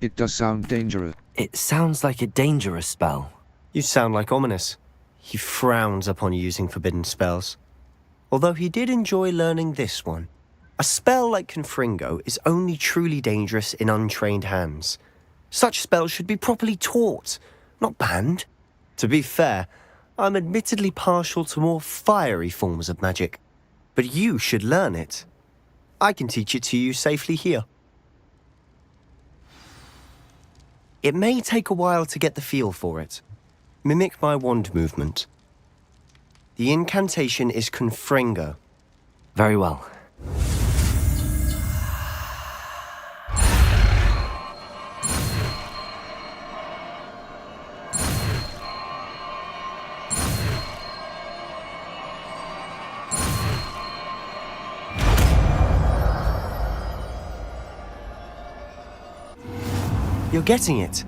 It does sound dangerous. It sounds like a dangerous spell. You sound like Ominous. He frowns upon using forbidden spells. Although he did enjoy learning this one. A spell like Confringo is only truly dangerous in untrained hands. Such spells should be properly taught, not banned. To be fair, I'm admittedly partial to more fiery forms of magic. But you should learn it. I can teach it to you safely here. It may take a while to get the feel for it. Mimic my wand movement. The incantation is Confringo. Very well. You're getting it.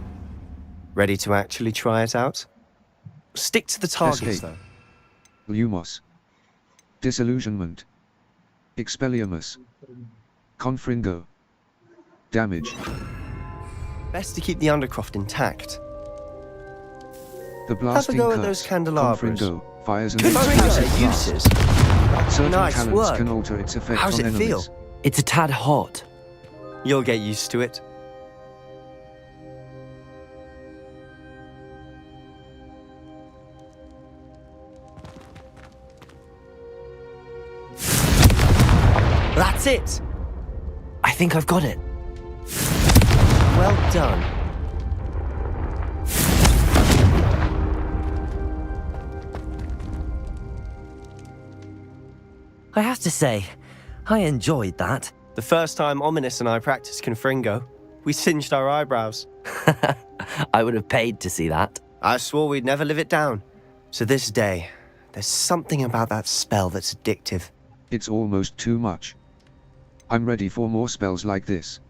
Ready to actually try it out? Stick to the targets, Escape. though. Lumos. Disillusionment. Expelliarmus. Confringo. Damage. Best to keep the Undercroft intact. The blasting Have a go curse. at those candelabras. Confringo fires an Confringo's explosive blast. uses. Certain Nice talents work. can alter its effect How's on it enemies. feel? It's a tad hot. You'll get used to it. That's it! I think I've got it. Well done. I have to say, I enjoyed that. The first time Ominous and I practiced Confringo, we singed our eyebrows. I would have paid to see that. I swore we'd never live it down. To this day, there's something about that spell that's addictive. It's almost too much. I'm ready for more spells like this.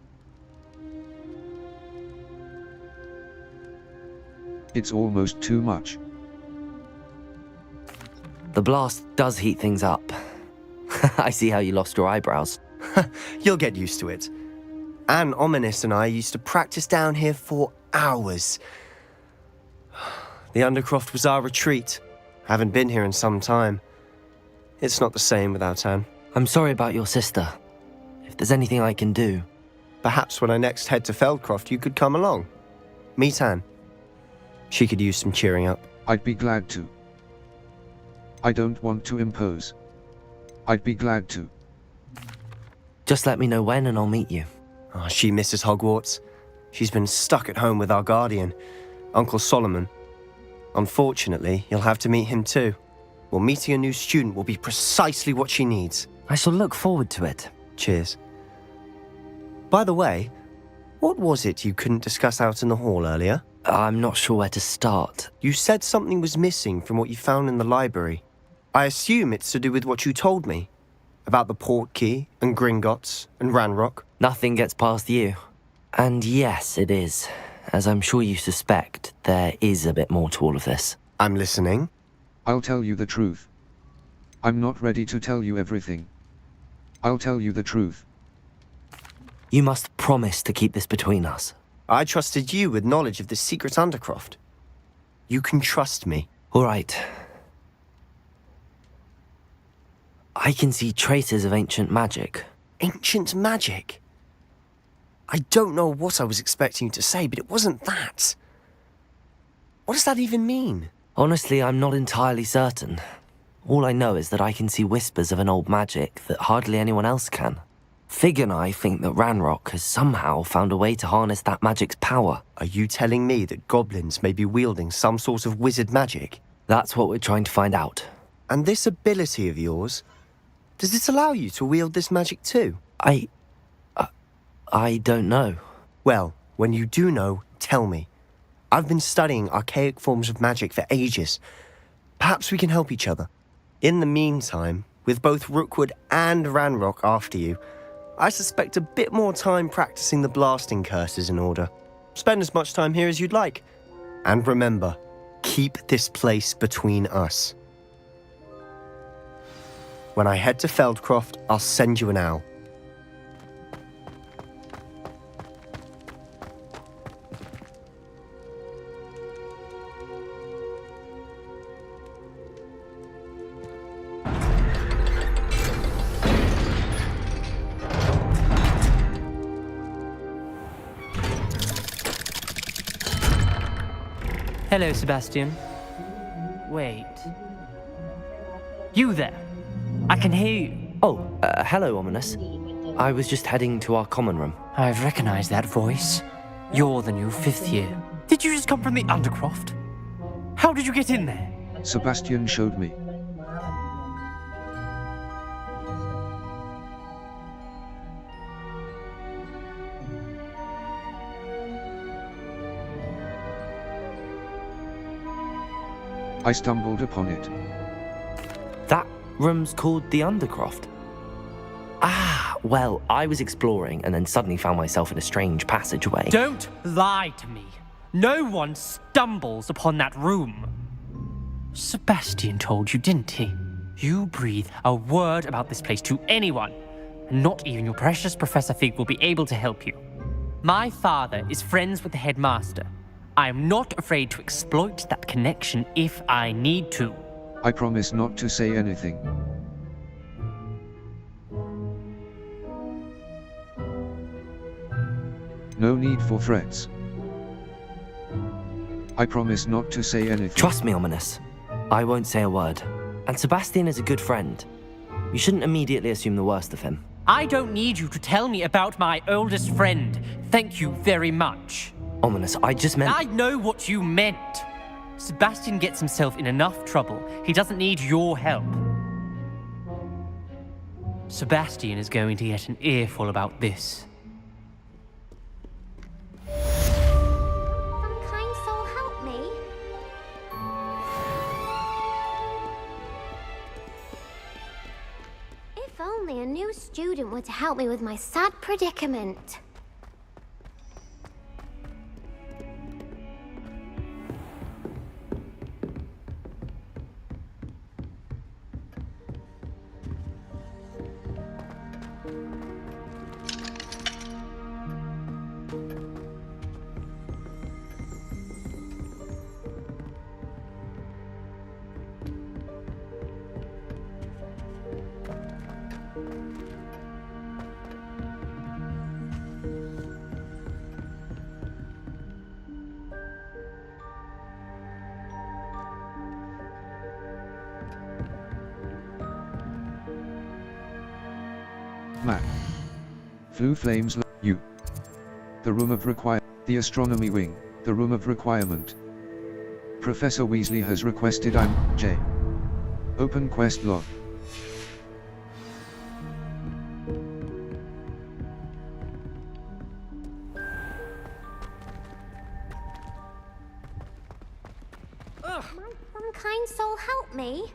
It's almost too much. The blast does heat things up. I see how you lost your eyebrows. You'll get used to it. Anne, Ominous and I used to practice down here for hours. The Undercroft was our retreat. Haven't been here in some time. It's not the same without Anne. I'm sorry about your sister. If there's anything I can do... Perhaps when I next head to Feldcroft, you could come along. Meet Anne. She could use some cheering up. I'd be glad to. I don't want to impose. I'd be glad to. Just let me know when and I'll meet you. Oh, she misses Hogwarts. She's been stuck at home with our guardian, Uncle Solomon. Unfortunately, you'll have to meet him too. Well, meeting a new student will be precisely what she needs. I shall look forward to it. Cheers. By the way, what was it you couldn't discuss out in the hall earlier? I'm not sure where to start. You said something was missing from what you found in the library. I assume it's to do with what you told me. About the port key, and Gringotts, and Ranrok? Nothing gets past you. And yes, it is. As I'm sure you suspect, there is a bit more to all of this. I'm listening. I'll tell you the truth. I'm not ready to tell you everything. I'll tell you the truth. You must promise to keep this between us. I trusted you with knowledge of the secret Undercroft. You can trust me. All right. I can see traces of ancient magic. Ancient magic? I don't know what I was expecting you to say, but it wasn't that. What does that even mean? Honestly, I'm not entirely certain. All I know is that I can see whispers of an old magic that hardly anyone else can. Fig and I think that Ranrok has somehow found a way to harness that magic's power. Are you telling me that goblins may be wielding some sort of wizard magic? That's what we're trying to find out. And this ability of yours, does it allow you to wield this magic too? I don't know. Well, when you do know, tell me. I've been studying archaic forms of magic for ages. Perhaps we can help each other. In the meantime, with both Rookwood and Ranrok after you, I suspect a bit more time practicing the blasting curse is in order. Spend as much time here as you'd like. And remember, keep this place between us. When I head to Feldcroft, I'll send you an owl. Hello, Sebastian. Wait. You there? I can hear you. Oh, hello, Ominous. I was just heading to our common room. I've recognized that voice. You're the new 5th year. Did you just come from the Undercroft? How did you get in there? Sebastian showed me. I stumbled upon it. That room's called the Undercroft. Ah, well, I was exploring and then suddenly found myself in a strange passageway. Don't lie to me. No one stumbles upon that room. Sebastian told you, didn't he? You breathe a word about this place to anyone, and not even your precious Professor Fig will be able to help you. My father is friends with the headmaster. I am not afraid to exploit that connection if I need to. I promise not to say anything. No need for threats. I promise not to say anything. Trust me, Ominous. I won't say a word. And Sebastian is a good friend. You shouldn't immediately assume the worst of him. I don't need you to tell me about my oldest friend. Thank you very much. Ominous, I just meant... I know what you meant. Sebastian gets himself in enough trouble. He doesn't need your help. Sebastian is going to get an earful about this. Some kind soul help me. If only a new student were to help me with my sad predicament. Map. Flue flames you. The room of require. The astronomy wing. The room of requirement. Professor Weasley has requested I'm J. Open quest log. Might some kind soul help me?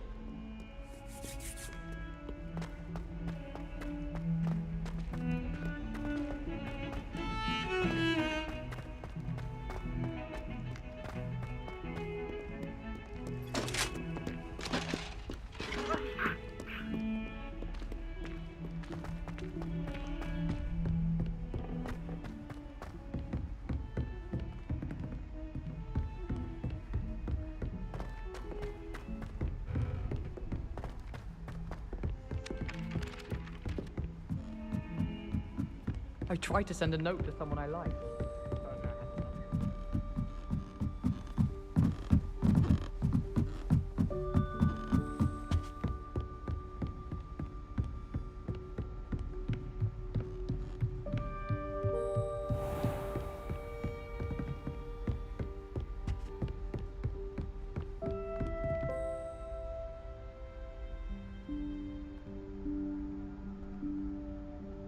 I tried to send a note to someone I like.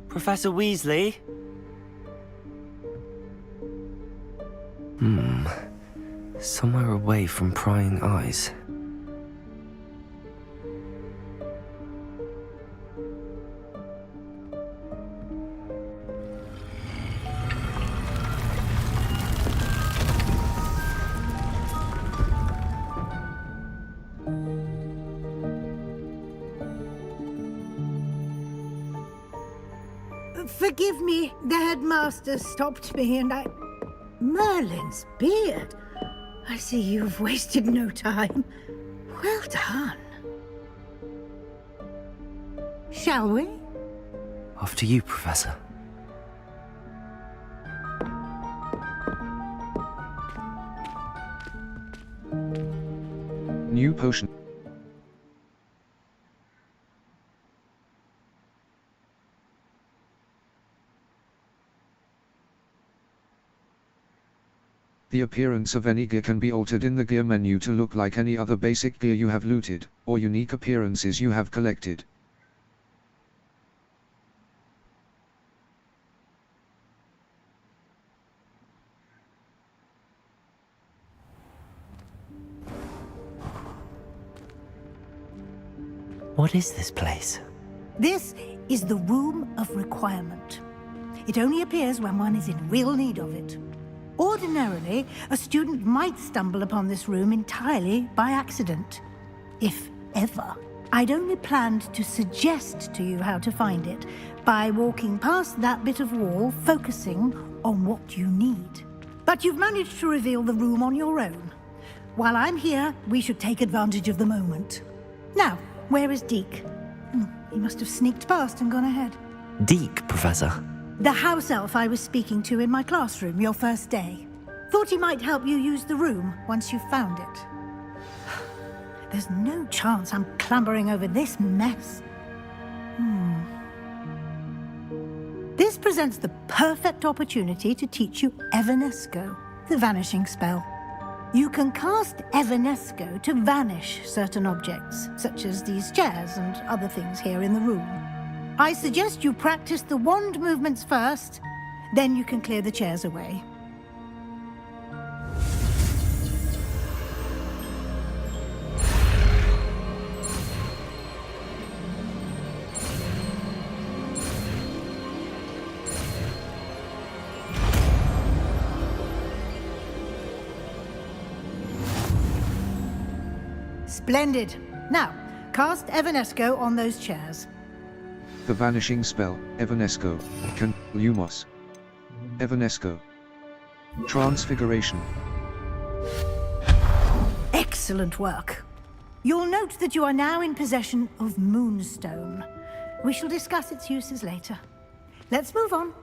Professor Weasley? Somewhere away from prying eyes. Forgive me, the headmaster stopped me and I... Merlin's beard. I see you've wasted no time. Well done. Shall we? After you, Professor. New potion. The appearance of any gear can be altered in the gear menu to look like any other basic gear you have looted, or unique appearances you have collected. What is this place? This is the Room of Requirement. It only appears when one is in real need of it. Ordinarily, a student might stumble upon this room entirely by accident, if ever. I'd only planned to suggest to you how to find it by walking past that bit of wall, focusing on what you need. But you've managed to reveal the room on your own. While I'm here, we should take advantage of the moment. Now, where is Deke? He must have sneaked past and gone ahead. Deke, Professor. The house elf I was speaking to in my classroom your first day. Thought he might help you use the room once you found it. There's no chance I'm clambering over this mess. This presents the perfect opportunity to teach you Evanesco, the vanishing spell. You can cast Evanesco to vanish certain objects, such as these chairs and other things here in the room. I suggest you practice the wand movements first, then you can clear the chairs away. Splendid. Now, cast Evanesco on those chairs. The vanishing spell, Evanesco, can Lumos. Evanesco. Transfiguration. Excellent work. You'll note that you are now in possession of Moonstone. We shall discuss its uses later. Let's move on.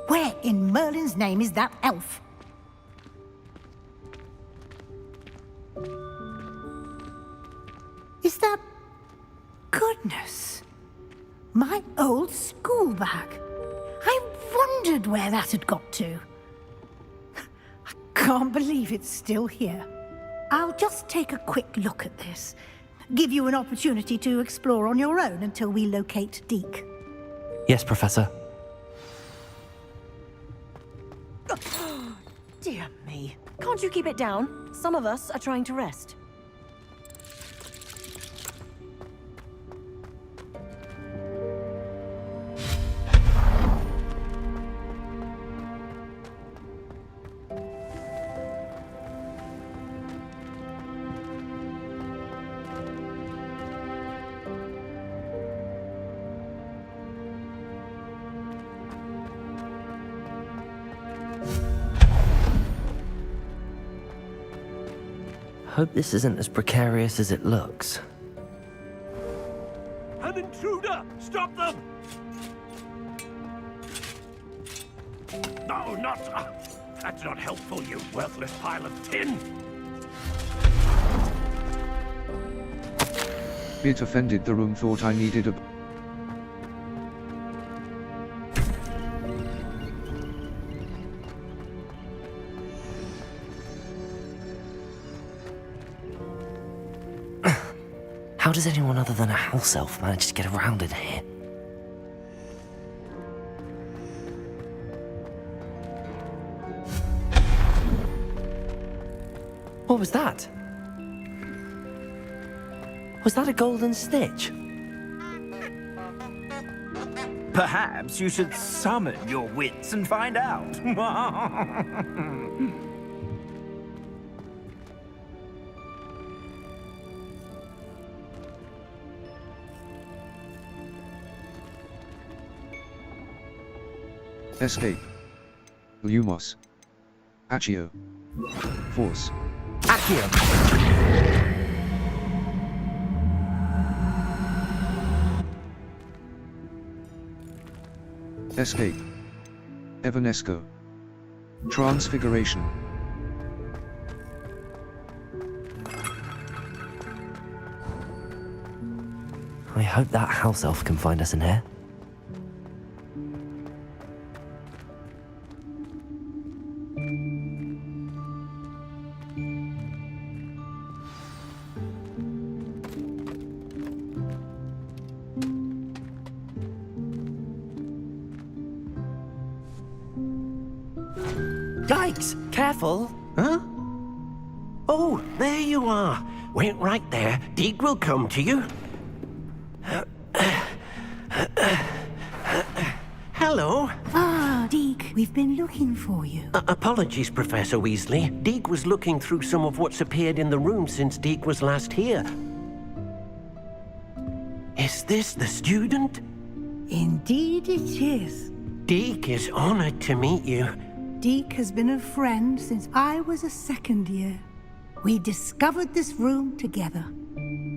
Where in Merlin's name is that elf? Is that... Goodness. My old school bag. I wondered where that had got to. I can't believe it's still here. I'll just take a quick look at this. Give you an opportunity to explore on your own until we locate Deke. Yes, Professor. Dear me. Can't you keep it down? Some of us are trying to rest. Hope this isn't as precarious as it looks. An intruder! Stop them! No, not... that's not helpful, you worthless pile of tin! Bit offended, the room thought I needed a... How does anyone other than a house elf manage to get around in here? What was that? Was that a golden snitch? Perhaps you should summon your wits and find out. Escape. Lumos. Accio. Force. Accio! Escape. Evanesco. Transfiguration. I hope that house elf can find us in here. Yikes! Careful! Huh? Oh, there you are. Wait right there. Deke will come to you. Hello. Ah, Deke, we've been looking for you. Apologies, Professor Weasley. Deke was looking through some of what's appeared in the room since Deke was last here. Is this the student? Indeed it is. Deke is honored to meet you. Deke has been a friend since I was a second year. We discovered this room together.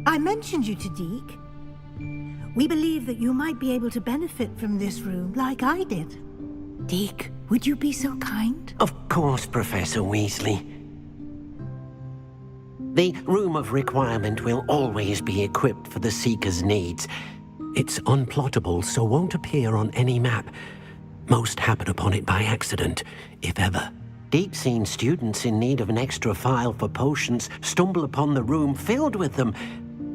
I mentioned you to Deke. We believe that you might be able to benefit from this room like I did. Deke, would you be so kind? Of course, Professor Weasley. The Room of Requirement will always be equipped for the Seeker's needs. It's unplottable, so won't appear on any map. Most happen upon it by accident, if ever. Deke's seen students in need of an extra file for potions stumble upon the room filled with them.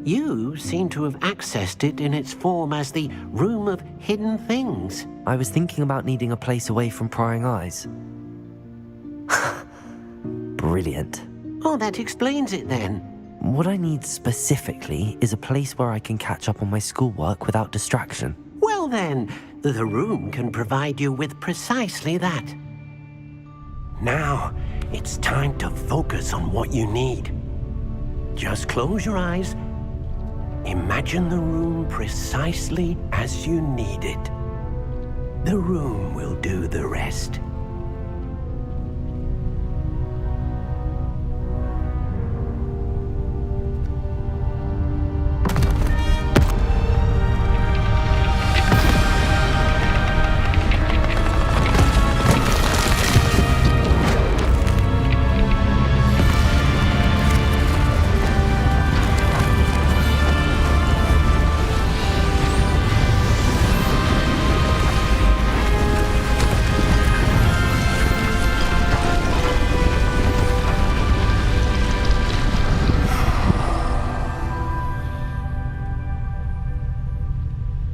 You seem to have accessed it in its form as the Room of Hidden Things. I was thinking about needing a place away from prying eyes. Brilliant. Oh, that explains it then. What I need specifically is a place where I can catch up on my schoolwork without distraction. Well then, the room can provide you with precisely that. Now, it's time to focus on what you need. Just close your eyes. Imagine the room precisely as you need it. The room will do the rest.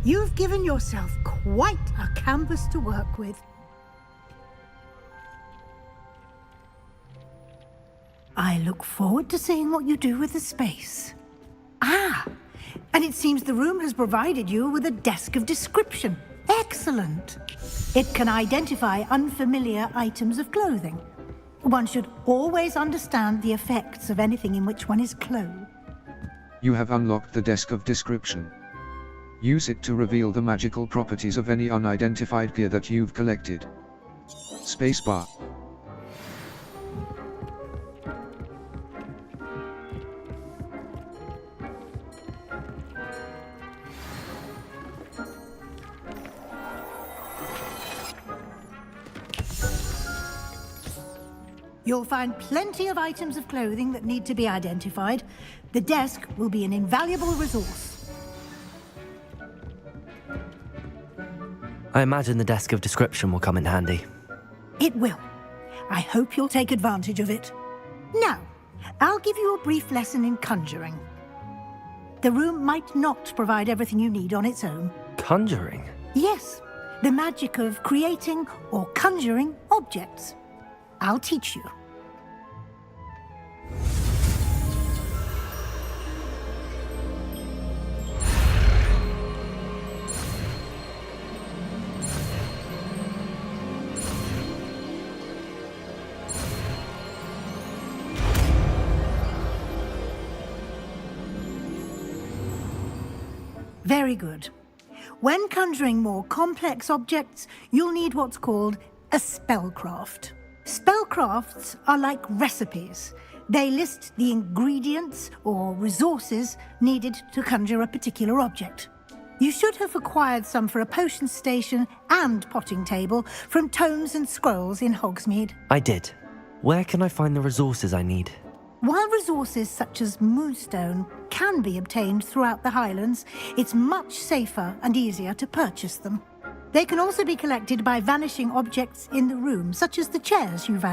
You've given yourself quite a canvas to work with. I look forward to seeing what you do with the space. Ah, and it seems the room has provided you with a desk of description. Excellent. It can identify unfamiliar items of clothing. One should always understand the effects of anything in which one is clothed. You have unlocked the desk of description. Use it to reveal the magical properties of any unidentified gear that you've collected. Spacebar. You'll find plenty of items of clothing that need to be identified. The desk will be an invaluable resource. I imagine the desk of description will come in handy. It will. I hope you'll take advantage of it. Now, I'll give you a brief lesson in conjuring. The room might not provide everything you need on its own. Conjuring? Yes, the magic of creating or conjuring objects. I'll teach you. Very good. When conjuring more complex objects, you'll need what's called a spellcraft. Spellcrafts are like recipes. They list the ingredients or resources needed to conjure a particular object. You should have acquired some for a potion station and potting table from tomes and scrolls in Hogsmeade. I did. Where can I find the resources I need? While resources such as moonstone can be obtained throughout the Highlands, it's much safer and easier to purchase them. They can also be collected by vanishing objects in the room, such as the chairs you vanished.